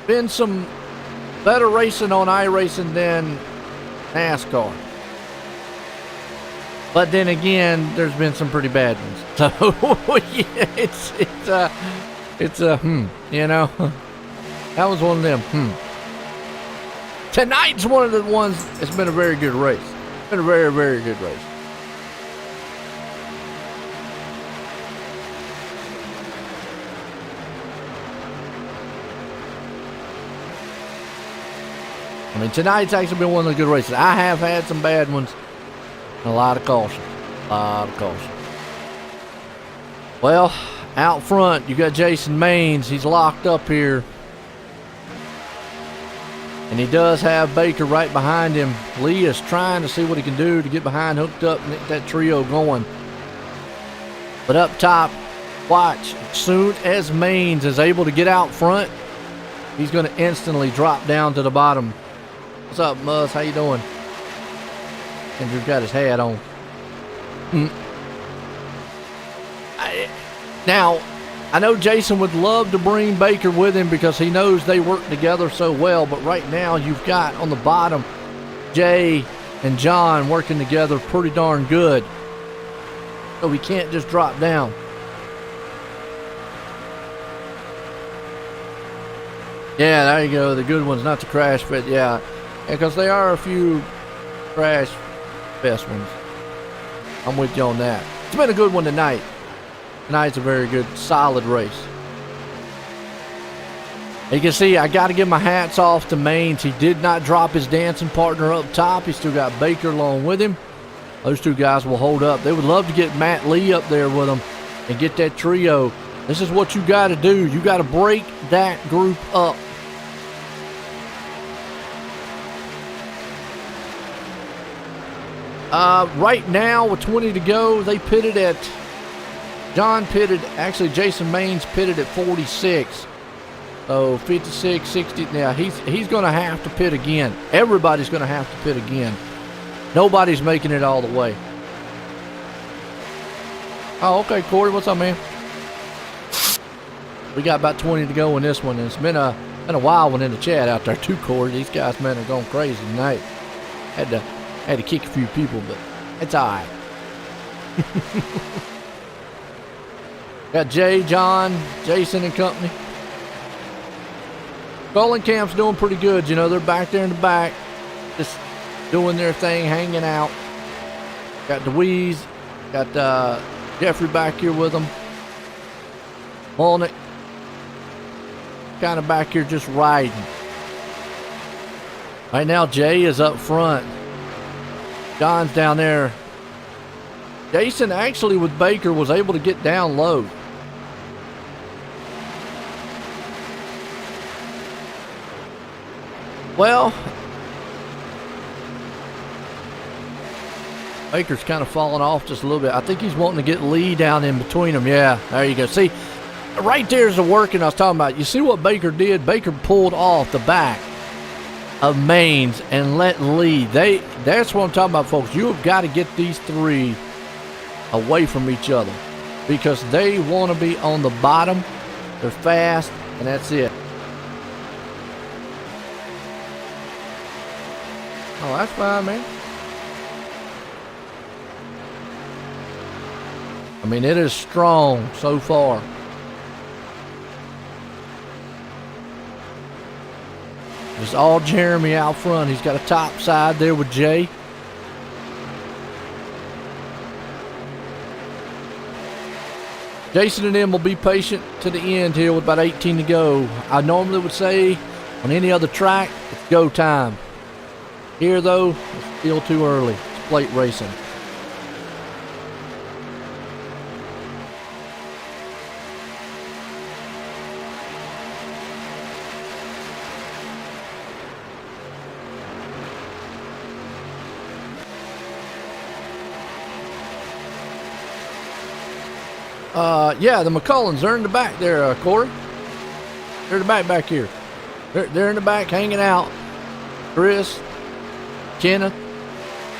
been some better racing on iRacing than NASCAR. But then again, there's been some pretty bad ones. So yeah, you know, that was one of them. Tonight's one of the ones. It's been a very good race. It's been a very, very good race. I mean, tonight's actually been one of the good races. I have had some bad ones. A lot of caution. A lot of caution. Well, out front, you got Jason Maines. He's locked up here. And he does have Baker right behind him. Lee is trying to see what he can do to get behind, hooked up, and get that trio going. But up top, watch. As soon as Maines is able to get out front, he's going to instantly drop down to the bottom. What's up, Muzz? How you doing? Andrew's got his hat on. Now, I know Jason would love to bring Baker with him because he knows they work together so well, but right now you've got on the bottom Jay and John working together pretty darn good. So we can't just drop down. Yeah, there you go. The good ones, not the crash fit. Yeah, because they are a few crash best ones. I'm with you on that. It's been a good one tonight. Tonight's a very good, solid race. You can see I got to give my hats off to Maines. He did not drop his dancing partner up top. He still got Baker along with him. Those two guys will hold up. They would love to get Matt Lee up there with them and get that trio. This is what you got to do. You got to break that group up. Right now, with 20 to go, they pitted at... Jason Maines pitted at 46. So 56, 60. Now he's going to have to pit again. Everybody's going to have to pit again. Nobody's making it all the way. Oh, okay, Corey, what's up, man? We got about 20 to go in this one, and it's been a wild one in the chat out there too, Corey. These guys, man, are going crazy tonight. Had to kick a few people, but it's all right. Got Jay, John, Jason and company. Bowling camp's doing pretty good. You know, they're back there in the back, just doing their thing, hanging out. Got DeWeese, got Jeffrey back here with them. Molnick, kind of back here just riding. Right now, Jay is up front. John's down there. Jason actually with Baker was able to get down low. Well, Baker's kind of falling off just a little bit. I think he's wanting to get Lee down in between them. Yeah, there you go. See, right there's the working I was talking about. You see what Baker did? Baker pulled off the back of Maines and let Lee. That's what I'm talking about, folks. You have got to get these three away from each other because they want to be on the bottom. They're fast, and that's it. Oh, that's fine, man. I mean, it is strong so far. It's all Jeremy out front. He's got a top side there with Jay. Jason and them will be patient to the end here with about 18 to go. I normally would say on any other track, it's go time. Here, though, it's still too early. It's plate racing. Yeah, the McCullens, they're in the back there, Corey. They're in the back here. They're in the back hanging out. Chris, Kenneth,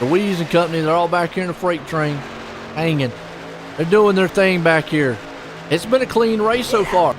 Louise and company, they're all back here in the freight train hanging. They're doing their thing back here. It's been a clean race so far.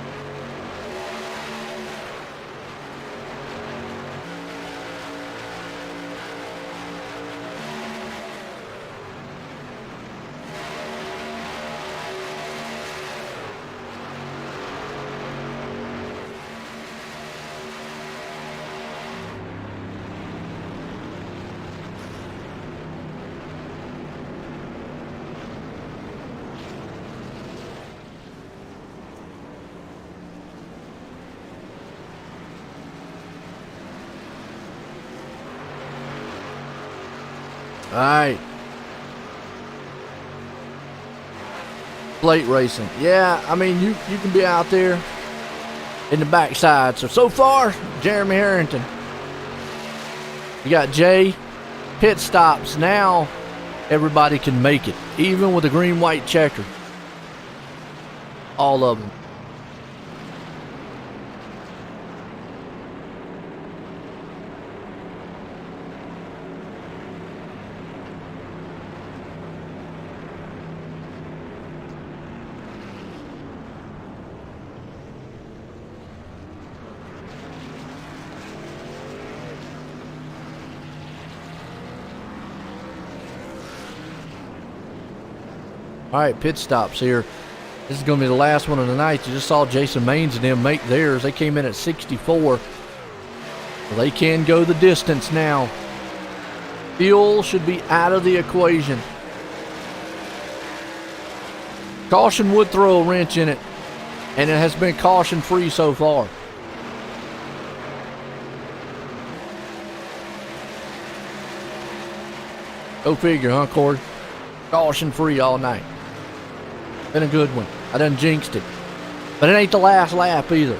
All right. Plate racing. Yeah, I mean, you can be out there in the backside. So far, Jeremy Harrington. You got Jay, pit stops. Now everybody can make it, even with the green-white checker. All of them. All right, pit stops here. This is going to be the last one of the night. You just saw Jason Maines and them make theirs. They came in at 64. Well, they can go the distance now. Fuel should be out of the equation. Caution would throw a wrench in it, and it has been caution-free so far. Go figure, huh, Corey? Caution-free all night. Been a good one. I done jinxed it. But it ain't the last lap either.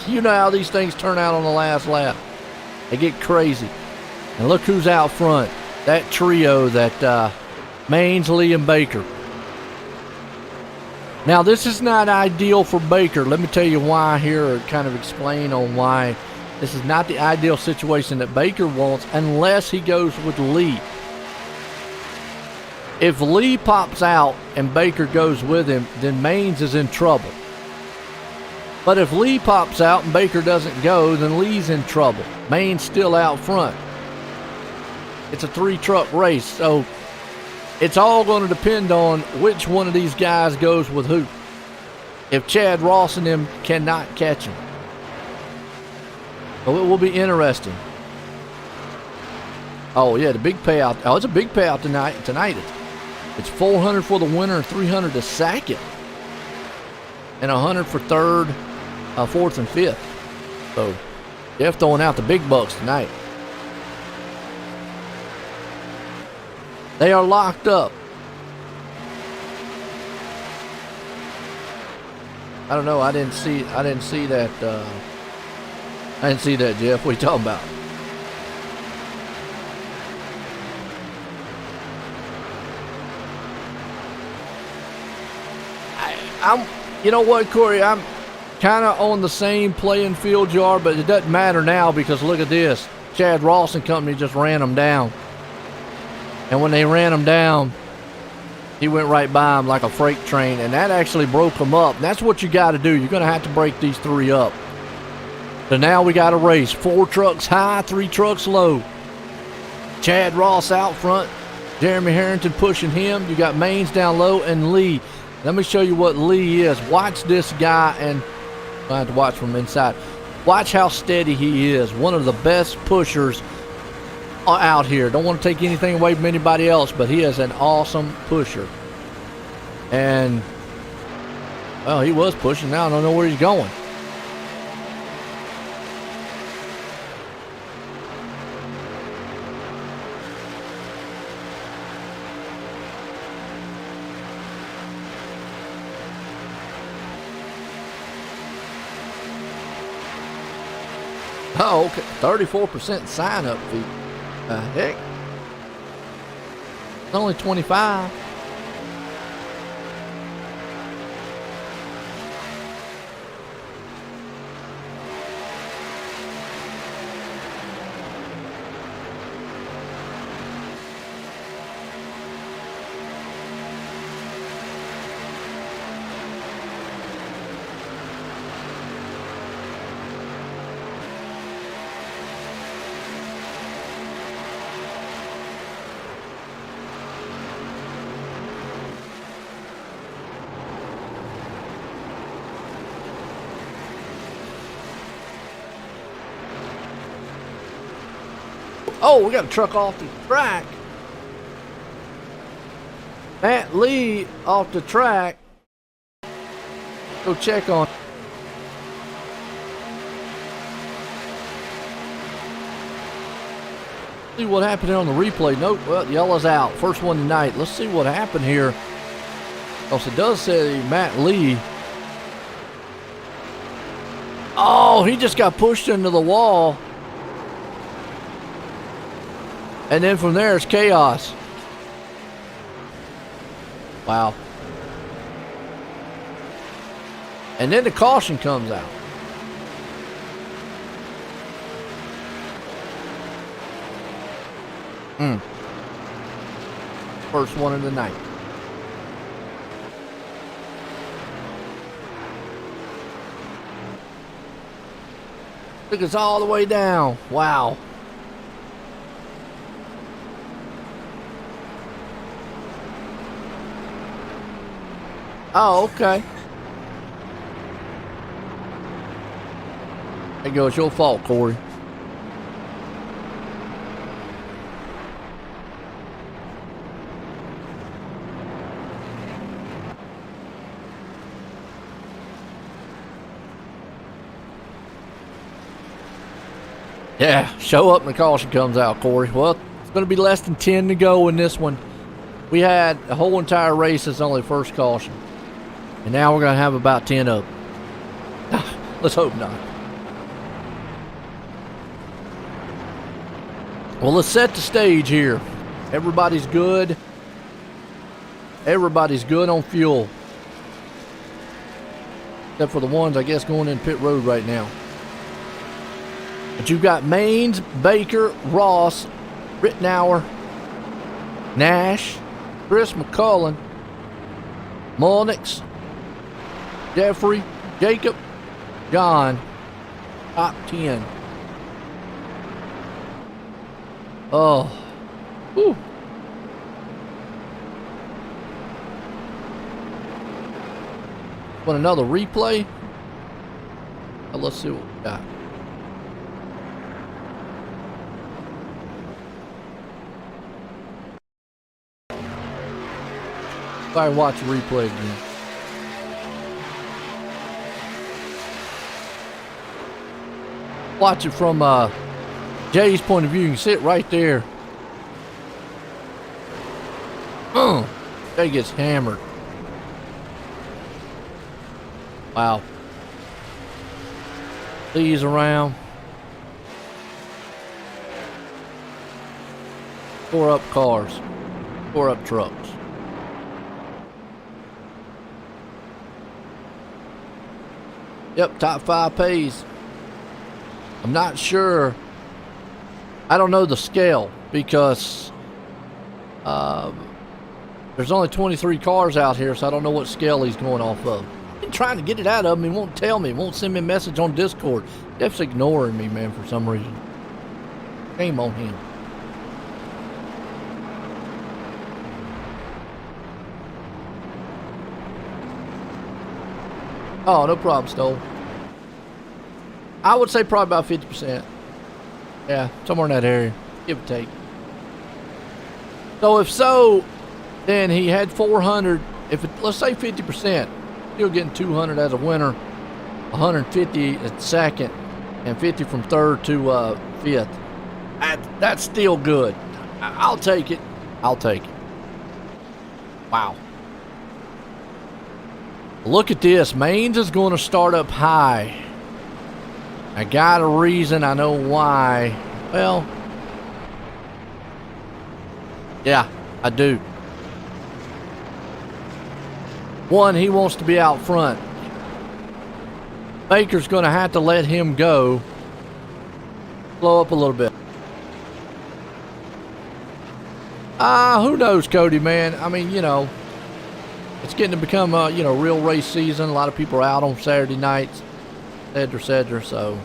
You know how these things turn out on the last lap. They get crazy. And look who's out front. That trio that Maines, Lee, and Baker. Now, this is not ideal for Baker. Let me tell you why here, or kind of explain on why this is not the ideal situation that Baker wants unless he goes with Lee. If Lee pops out and Baker goes with him, then Maines is in trouble. But if Lee pops out and Baker doesn't go, then Lee's in trouble. Maines still out front. It's a 3-truck race, so it's all going to depend on which one of these guys goes with who. If Chad Ross and them cannot catch him. So it will be interesting. Oh, yeah, the big payout. Oh, it's a big payout tonight. It's $400 for the winner and $300 to second. And $100 for third, fourth, and fifth. So they're throwing out the big bucks tonight. They are locked up. I don't know. I didn't see that. I didn't see that, Jeff. What are you talking about? You know what, Corey? I'm kind of on the same playing field you are, but it doesn't matter now because look at this. Chad Ross and company just ran them down. And when they ran him down, he went right by him like a freight train, and that actually broke him up. And that's what you got to do. You're going to have to break these three up. So now we got a race. 4 trucks high, 3 trucks low. Chad Ross out front. Jeremy Harrington pushing him. You got Maines down low and Lee. Let me show you what Lee is. Watch this guy, and I have to watch from inside. Watch how steady he is. One of the best pushers out here. Don't want to take anything away from anybody else, but he is an awesome pusher. And, well, he was pushing. Now I don't know where he's going. Oh, okay. 34% sign-up fee. Heck. It's only 25. Oh, we got a truck off the track. Matt Lee off the track. Go check on. See what happened on the replay. Nope, well, yellow's out. First one tonight. Let's see what happened here. Because it does say Matt Lee. Oh, he just got pushed into the wall. And then from there, it's chaos. Wow. And then the caution comes out. First one of the night. Took us all the way down. Wow. Oh, okay. There you go. It's your fault, Corey. Yeah, show up and the caution comes out, Corey. Well, it's going to be less than 10 to go in this one. We had a whole entire race as only first caution. And now we're going to have about 10 up. Let's hope not. Well, let's set the stage here. Everybody's good. Everybody's good on fuel. Except for the ones, I guess, going in pit road right now. But you've got Maines, Baker, Ross, Rittenauer, Nash, Chris McCullen, Mulnix, Jeffrey, Jacob, John, top 10. Oh. Whew. Want another replay? Well, let's see what we got. If I watch the replay again. Watch it from Jay's point of view. You can see it right there. Jay gets hammered. Wow. Lee's around. 4 up cars. 4 up trucks. Yep, top 5 pays. I'm not sure. I don't know the scale because there's only 23 cars out here, so I don't know what scale he's going off of. I've been trying to get it out of him. He won't tell me. He won't send me a message on Discord. Jeff's ignoring me, man, for some reason. Shame on him. Oh, no problem, Stoll. I would say probably about 50%. Yeah, somewhere in that area, give or take. So if so, then he had 400. If it, let's say 50%, still getting 200 as a winner, 150 at second, and 50 from third to fifth. That's still good. I'll take it. I'll take it. Wow. Look at this. Maines is going to start up high. I got a reason. I know why. Well, yeah, I do. One, he wants to be out front. Baker's going to have to let him go. Slow up a little bit. Who knows, Cody, man? I mean, you know, it's getting to become a, you know, real race season. A lot of people are out on Saturday nights, et cetera, so.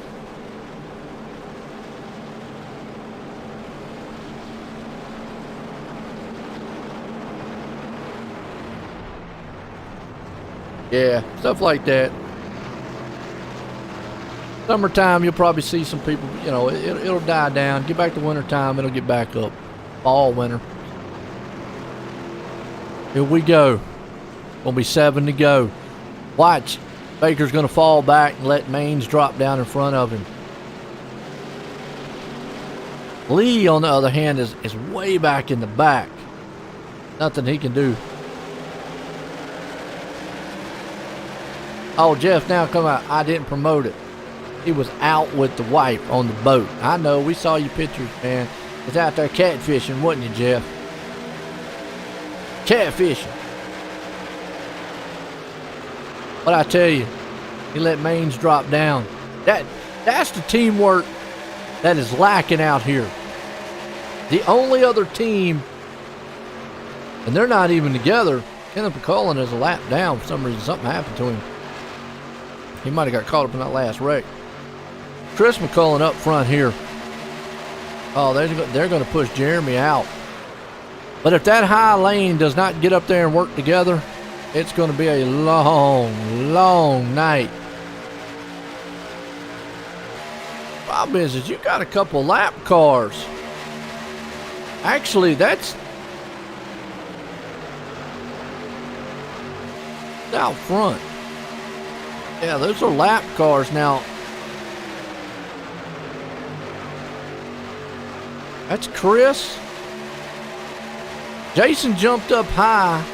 Yeah, stuff like that. Summertime, you'll probably see some people, you know, it'll die down. Get back to wintertime, it'll get back up. Fall, winter. Here we go. Gonna be 7 to go. Watch. Baker's gonna fall back and let Maines drop down in front of him. Lee, on the other hand, is way back in the back. Nothing he can do. Oh, Jeff, now come out. I didn't promote it. He was out with the wife on the boat. I know, we saw your pictures, man. It's out there catfishing, wasn't you, Jeff? Catfishing. But I tell you, he let Maines drop down. That's the teamwork that is lacking out here. The only other team, and they're not even together, Kenneth McCullen is a lap down for some reason. Something happened to him. He might have got caught up in that last wreck. Chris McCullen up front here. Oh, they're going to push Jeremy out. But if that high lane does not get up there and work together, it's going to be a long, long night. Problem is you got a couple lap cars. Actually, that's out front. Yeah, those are lap cars now. That's Chris. Jason jumped up high.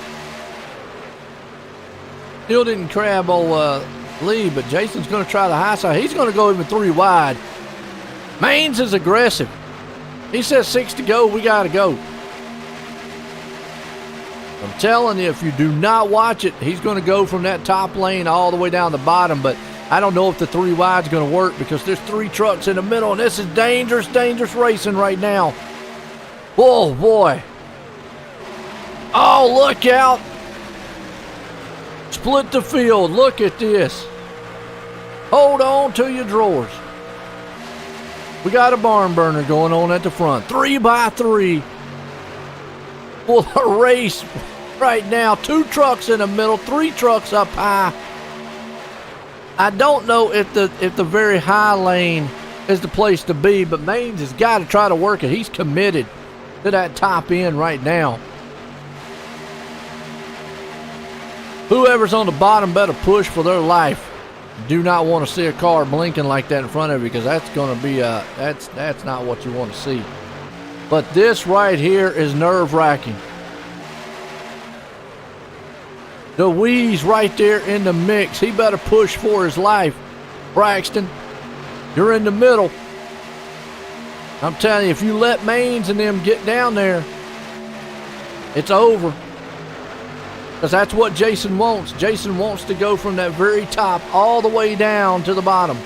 Still didn't grab old Lee, but Jason's going to try the high side. He's going to go even 3 wide. Maines is aggressive. He says 6 to go. We got to go. I'm telling you, if you do not watch it, he's going to go from that top lane all the way down the bottom. But I don't know if the 3 wide is going to work because there's 3 trucks in the middle, and this is dangerous, dangerous racing right now. Oh, boy. Oh, look out. Split the field. Look at this. Hold on to your drawers. We got a barn burner going on at the front. 3x3. Well, a race right now. 2 trucks in the middle, 3 trucks up high. I don't know if the very high lane is the place to be, but Maines has got to try to work it. He's committed to that top end right now. Whoever's on the bottom better push for their life. Do not want to see a car blinking like that in front of you because that's going to be that's not what you want to see. But this right here is nerve-wracking. DeWeese right there in the mix. He better push for his life. Braxton, you're in the middle. I'm telling you, if you let Maines and them get down there, it's over. Because that's what Jason wants. Jason wants to go from that very top all the way down to the bottom.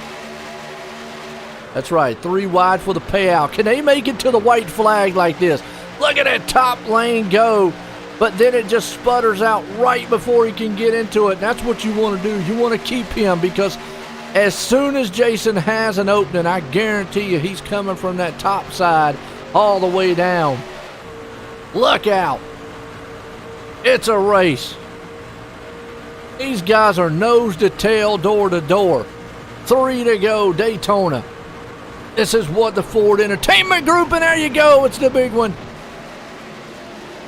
That's right, 3 wide for the payout. Can they make it to the white flag like this? Look at that top lane go. But then it just sputters out right before he can get into it. That's what you want to do. You want to keep him because as soon as Jason has an opening, I guarantee you he's coming from that top side all the way down. Look out. It's a race. These guys are nose to tail, door to door. 3 to go, Daytona. This is what the Ford Entertainment Group, and there you go. It's the big one.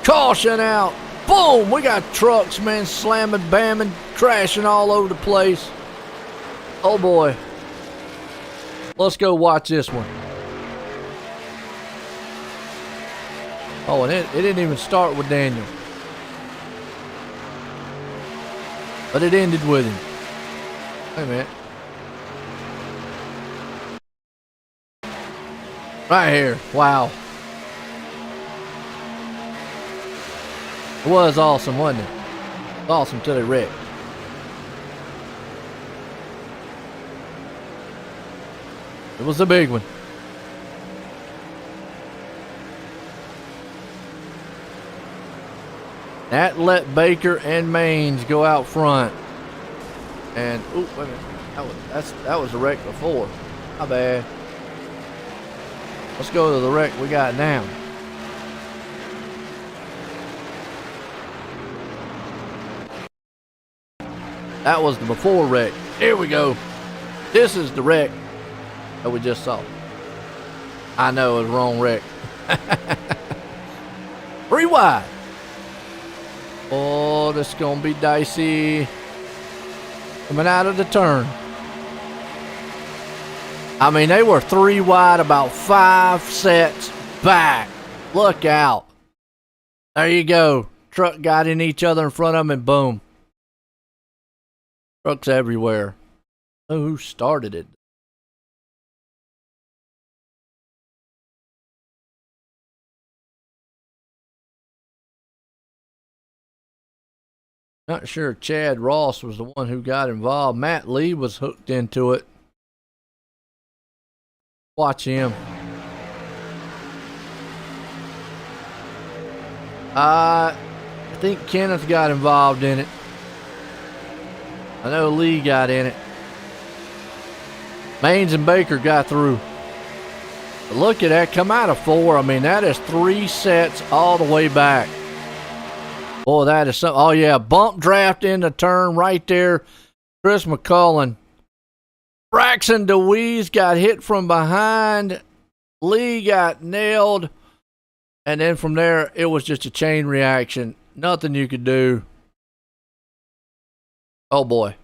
Caution out. Boom. We got trucks, man, slamming, bamming, crashing all over the place. Oh, boy. Let's go watch this one. Oh, and it didn't even start with Daniel. But it ended with him. Wait a minute. Right here. Wow. It was awesome, wasn't it? It was awesome till they wrecked. It was a big one. That let Baker and Maines go out front. And, ooh, wait a minute. That was the wreck before. My bad. Let's go to the wreck we got now. That was the before wreck. Here we go. This is the wreck. that we just saw. I know, it was wrong wreck. 3 wide. Oh, this is going to be dicey. Coming out of the turn. I mean, they were 3 wide about 5 sets back. Look out. There you go. Truck got in each other in front of them and boom. Trucks everywhere. Oh, who started it? Not sure Chad Ross was the one who got involved. Matt Lee was hooked into it. Watch him. I think Kenneth got involved in it. I know Lee got in it. Maines and Baker got through. But look at that. Come out of 4. I mean, that is 3 sets all the way back. Boy, that is something. Oh, yeah. Bump draft in the turn right there. Chris McCullen. Braxton DeWeese got hit from behind. Lee got nailed. And then from there, it was just a chain reaction. Nothing you could do. Oh, boy.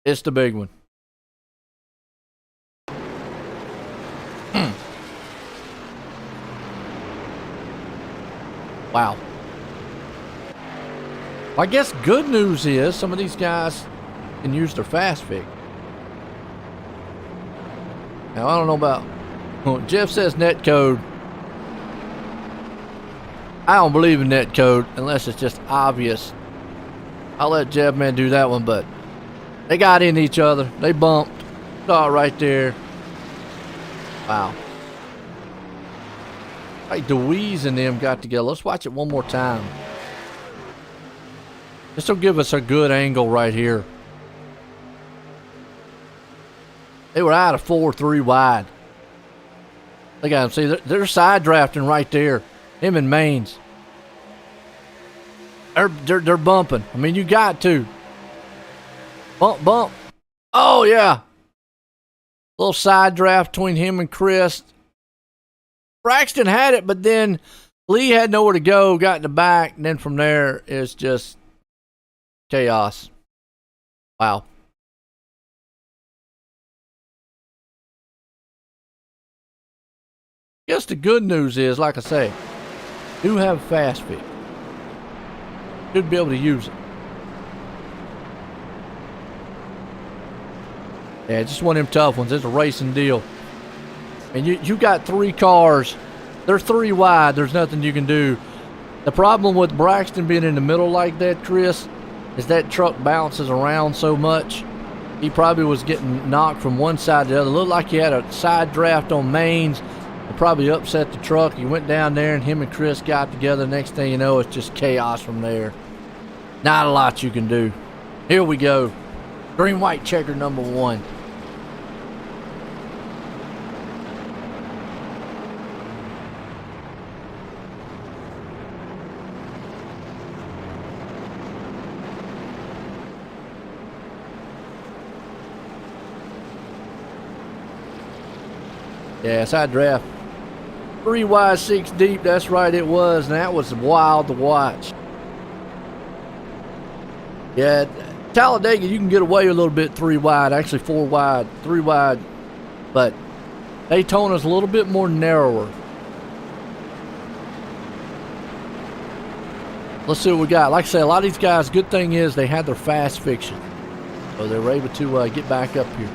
It's the big one. Wow. Well, I guess good news is some of these guys can use their fast fig. Now, I don't know about... Well, Jeff says net code. I don't believe in net code unless it's just obvious. I'll let Jeff man do that one, but they got in each other. They bumped. Saw it right there. Wow. Like DeWeese and them got together. Let's watch it one more time. This will give us a good angle right here. They were out of 4, 3 wide. Look at them. See, they're side drafting right there. Him and Maines. They're bumping. I mean, you got to. Bump, bump. Oh, yeah. Little side draft between him and Chris. Braxton had it, but then Lee had nowhere to go, got in the back, and then from there, it's just chaos. Wow. Guess the good news is, like I say, do have fast feet. Should be able to use it. Yeah, just one of them tough ones. It's a racing deal. And you got 3 cars. They're 3 wide. There's nothing you can do. The problem with Braxton being in the middle like that, Chris, is that truck bounces around so much. He probably was getting knocked from one side to the other. Looked like he had a side draft on Maines. It probably upset the truck. He went down there and him and Chris got together. Next thing you know, it's just chaos from there. Not a lot you can do. Here we go. Green, white, checker number 1. Yeah, side draft. 3 wide, 6 deep. That's right, it was. And that was wild to watch. Yeah, Talladega, you can get away a little bit 3 wide. Actually, 4 wide, 3 wide. But Daytona's a little bit more narrower. Let's see what we got. Like I say, a lot of these guys, good thing is they had their fast fiction. So they were able to get back up here.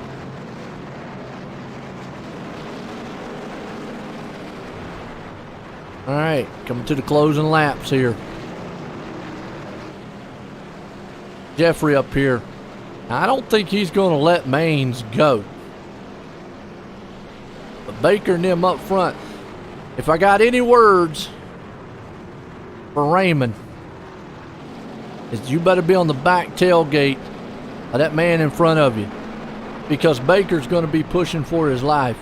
All right, coming to the closing laps here. Jeffrey up here. Now, I don't think he's going to let Maines go. But Baker and them up front. If I got any words for Raymond, is you better be on the back tailgate of that man in front of you. Because Baker's going to be pushing for his life.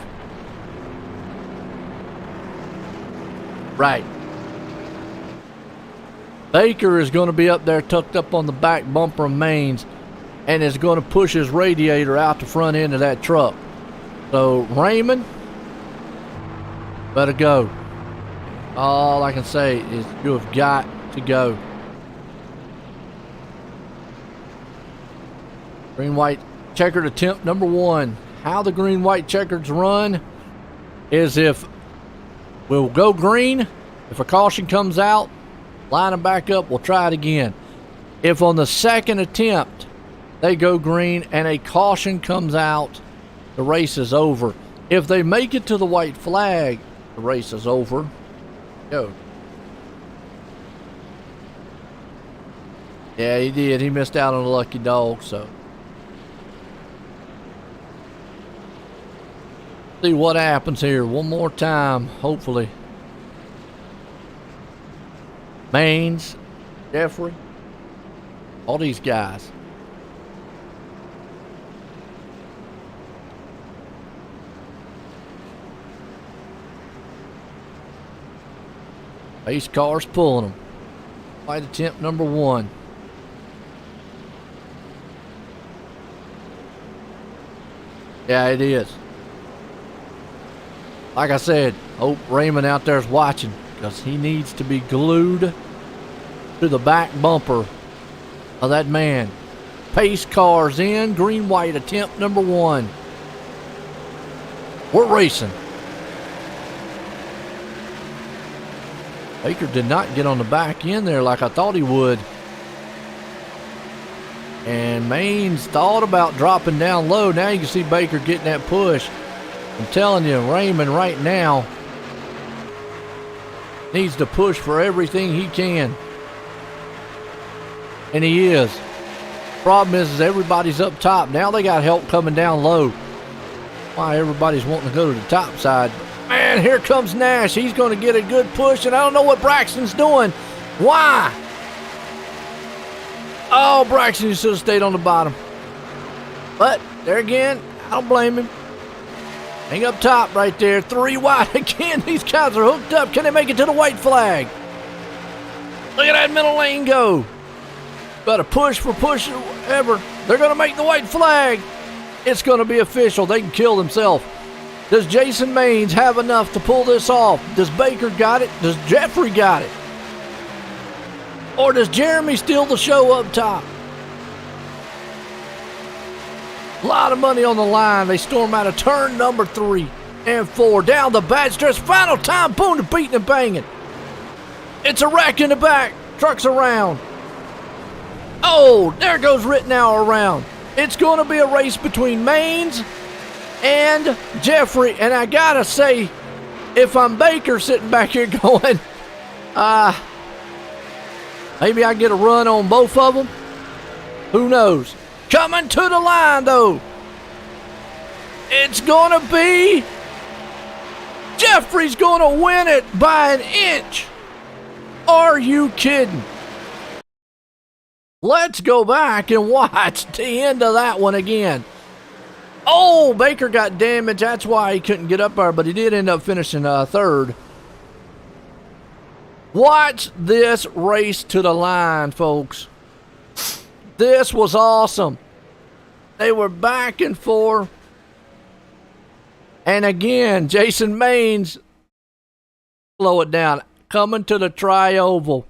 Right. Baker is going to be up there tucked up on the back bumper of Maines. and is going to push his radiator out the front end of that truck. So Raymond, better go. All I can say is you have got to go. Green-white checkered attempt number 1. How the green-white checkers run is if we'll go green. If a caution comes out, line them back up, we'll try it again. If on the second attempt they go green and a caution comes out, the race is over. If they make it to the white flag, the race is over. Go. Yeah, he did. He missed out on a lucky dog, so. See what happens here one more time, hopefully. Maines, Jeffrey, all these guys. Pace car's pulling them. White attempt number 1. Yeah, it is. Like I said, hope Raymond out there is watching, because he needs to be glued to the back bumper of that man. Pace cars in. Green-white attempt number 1. We're racing. Baker did not get on the back end there like I thought he would. And Maines thought about dropping down low. Now you can see Baker getting that push. I'm telling you, Raymond right now needs to push for everything he can. And he is. Problem is everybody's up top. Now they got help coming down low. Why everybody's wanting to go to the top side. Man, here comes Nash. He's going to get a good push, and I don't know what Braxton's doing. Why? Oh, Braxton should have stayed on the bottom. But, there again, I don't blame him. Hang up top right there. 3 wide again. These guys are hooked up. Can they make it to the white flag? Look at that middle lane go. Got to push for push ever. They're going to make the white flag. It's going to be official. They can kill themselves. Does Jason Maines have enough to pull this off? Does Baker got it? Does Jeffrey got it? Or does Jeremy steal the show up top? A lot of money on the line. They storm out of turn number 3 and 4. Down the back stretch. Final time. Boom, they're beating and banging. It's a wreck in the back. Trucks around. Oh, there goes Rittenauer around. It's going to be a race between Maines and Jeffrey. And I got to say, if I'm Baker sitting back here going, maybe I get a run on both of them. Who knows? Coming to the line, though. It's going to be Jeffrey's going to win it by an inch. Are you kidding? Let's go back and watch the end of that one again. Oh, Baker got damaged. That's why he couldn't get up there, but he did end up finishing third. Watch this race to the line, folks. This was awesome. They were back and forth. And again, Jason Maines, slow it down, coming to the tri-oval.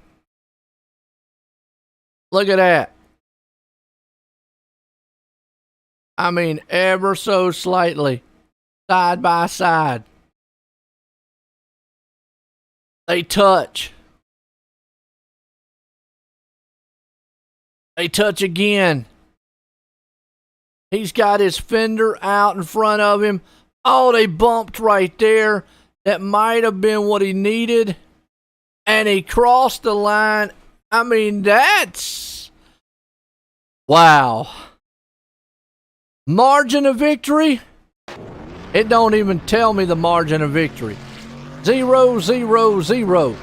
Look at that. I mean, ever so slightly, side by side. They touch. They touch again. He's got his fender out in front of him. Oh, they bumped right there. That might have been what he needed. And he crossed the line. I mean, that's... wow. Margin of victory? It don't even tell me the margin of victory. 0-0-0.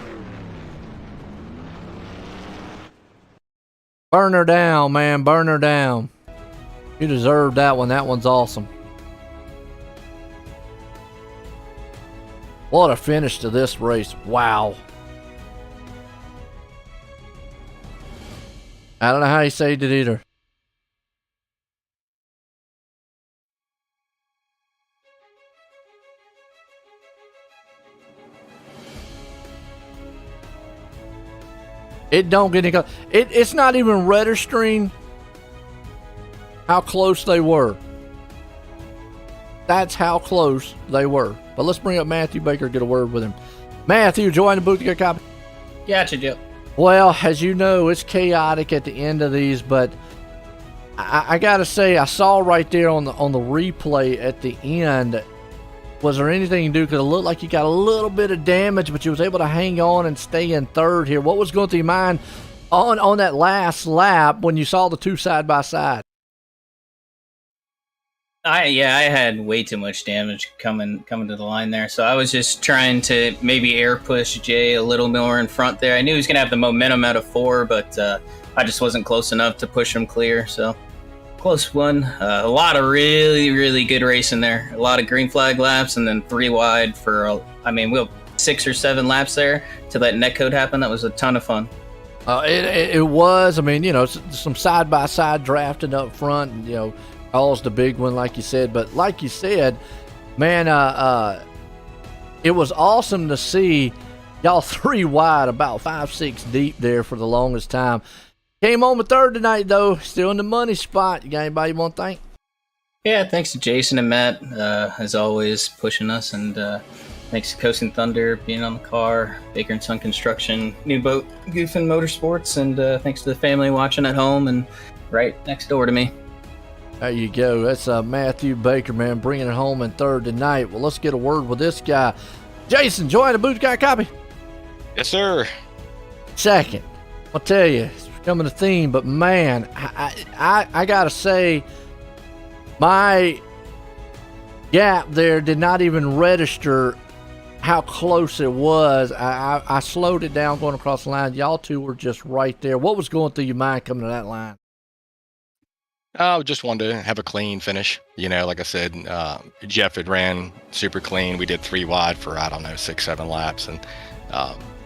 Burn her down, man. Burn her down. You deserve that one. That one's awesome. What a finish to this race. Wow. I don't know how he saved it either. It don't get any close. It's not even registering how close they were. That's how close they were. But let's bring up Matthew Baker, get a word with him. Matthew, join the booth to get a copy. Gotcha, Joe. Well, as you know, it's chaotic at the end of these, but I gotta say, I saw right there on the replay at the end. Was there anything you do? Because it looked like you got a little bit of damage, but you was able to hang on and stay in third here. What was going through your mind on that last lap when you saw the two side by side? I had way too much damage coming to the line there, so I was just trying to maybe air push Jay a little more in front there. I knew he was gonna have the momentum out of 4, but I just wasn't close enough to push him clear. So close one. A lot of really good racing there. A lot of green flag laps, and then 3 wide for we have 6 or 7 laps there till that netcode happened. That was a ton of fun. It was. I mean, some side by side drafting up front, and All's the big one, like you said. But like you said, man, it was awesome to see y'all 3 wide, about 5-6 deep there for the longest time. Came home with third tonight, though. Still in the money spot. You got anybody you want to thank? Yeah, thanks to Jason and Matt, as always, pushing us. And thanks to Coasting Thunder being on the car, Baker & Son Construction, New Boat, Goofin Motorsports, and thanks to the family watching at home and right next door to me. There you go. That's Matthew Baker, man, bringing it home in third tonight. Well, let's get a word with this guy. Jason, join the booth. Got a copy? Yes, sir. Second. I'll tell you, it's becoming a theme, but man, I got to say, my gap there did not even register how close it was. I slowed it down going across the line. Y'all two were just right there. What was going through your mind coming to that line? I just wanted to have a clean finish. Like I said, Jeff had ran super clean. We did 3 wide for, 6, 7 laps. And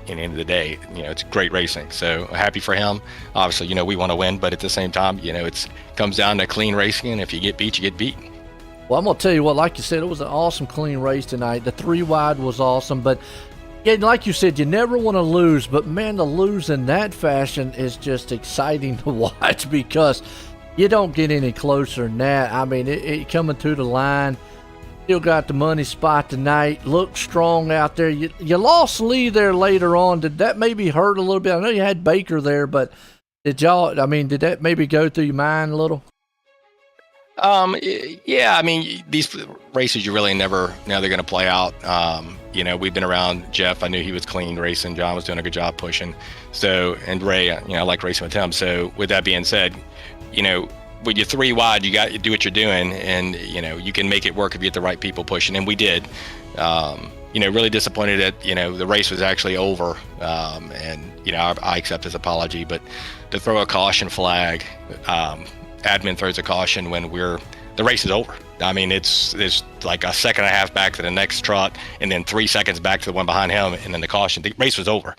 in the end of the day, it's great racing. So happy for him. Obviously, we want to win, but at the same time, it comes down to clean racing. And if you get beat, you get beat. Well, I'm going to tell you what, like you said, it was an awesome, clean race tonight. The 3 wide was awesome. But yeah, like you said, you never want to lose. But man, to lose in that fashion is just exciting to watch because you don't get any closer than that. I mean, it coming to the line. Still got the money spot tonight. Looked strong out there. You lost Lee there later on. Did that maybe hurt a little bit? I know you had Baker there, but did that maybe go through your mind a little? Yeah, these races you really never know they're going to play out. We've been around Jeff. I knew he was clean racing. John was doing a good job pushing. So, and Ray, I like racing with him. So with that being said, when you're 3 wide, you got to do what you're doing, and you can make it work if you get the right people pushing, and we did. Really disappointed that the race was actually over, and I accept his apology, but to throw a caution flag, admin throws a caution when the race is over. It's like a second and a half back to the next truck, and then 3 seconds back to the one behind him, and then the caution. The race was over.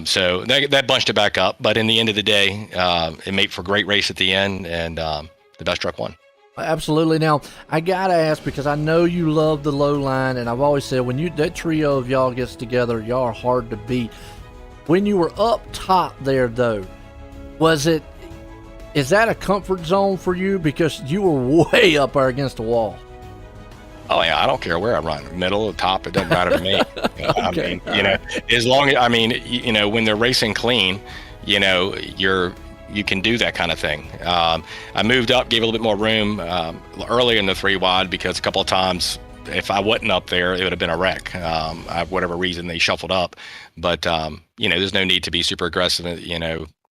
So that bunched it back up. But in the end of the day, it made for a great race at the end, and the best truck won. Absolutely. Now, I got to ask, because I know you love the low line, and I've always said when that trio of y'all gets together, y'all are hard to beat. When you were up top there, though, is that a comfort zone for you? Because you were way up there against the wall. Oh yeah, I don't care where I run, middle or top, it doesn't matter to me. Okay. As long as when they're racing clean, you can do that kind of thing. I moved up, gave a little bit more room early in the 3 wide because a couple of times, if I wasn't up there, it would have been a wreck. Whatever reason they shuffled up, but there's no need to be super aggressive.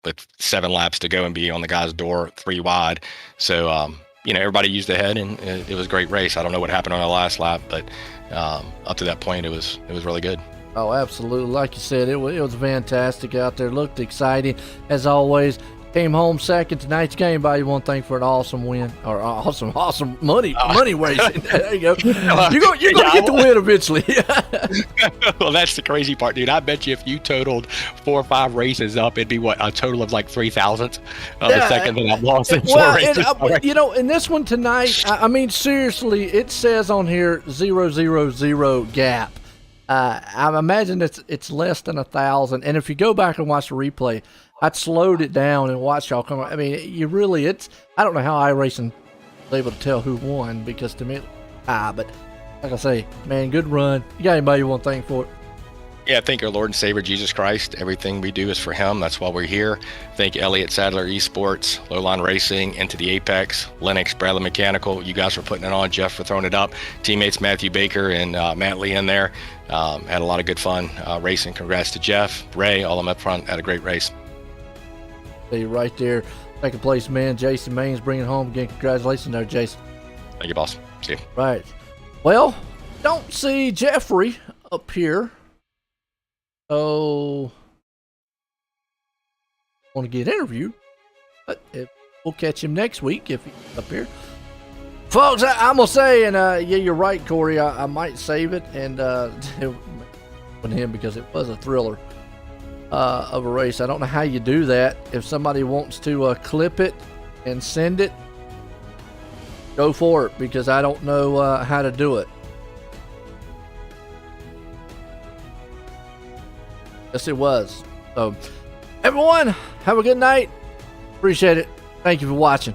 With 7 laps to go and be on the guy's door 3 wide. So, everybody used the head, and it was a great race. I don't know what happened on the last lap, but up to that point, it was really good. Oh, absolutely. Like you said, it was fantastic out there. Looked exciting. As always, came home second tonight's game. By you want to thank for an awesome win, or awesome money racing. There you go. You're gonna get the win eventually. Well, that's the crazy part, dude. I bet you if you totaled 4 or 5 races up, it'd be a total of like 3,000 of the second that I've lost in 4 races. In this one tonight, seriously, it says on here 0-0-0 gap. I imagine it's less than 1,000. And if you go back and watch the replay, I'd slowed it down and watch y'all come. I mean, you really, I don't know how iRacing was able to tell who won, because to me, but like I say, man, good run. You got anybody you want to thank for it? Yeah, thank our Lord and Savior Jesus Christ. Everything we do is for Him. That's why we're here. Thank Elliott Sadler Esports, Lowline Racing, Into the Apex, Lennox, Bradley Mechanical. You guys for putting it on. Jeff for throwing it up. Teammates Matthew Baker and Matt Lee in there. Had a lot of good fun racing. Congrats to Jeff, Ray, all of them up front. Had a great race. See you right there. Second place man, Jason Maines, bringing home again. Congratulations there, Jason. Thank you, boss. See you. Right. Well, don't see Jeffrey up here. So, want to get interviewed, but we'll catch him next week if he's up here. Folks, I'm going to say, and yeah, you're right, Corey, I might save it and with him, because it was a thriller of a race. I don't know how you do that. If somebody wants to clip it and send it, go for it, because I don't know how to do it. Yes, it was. So, everyone, have a good night. Appreciate it. Thank you for watching.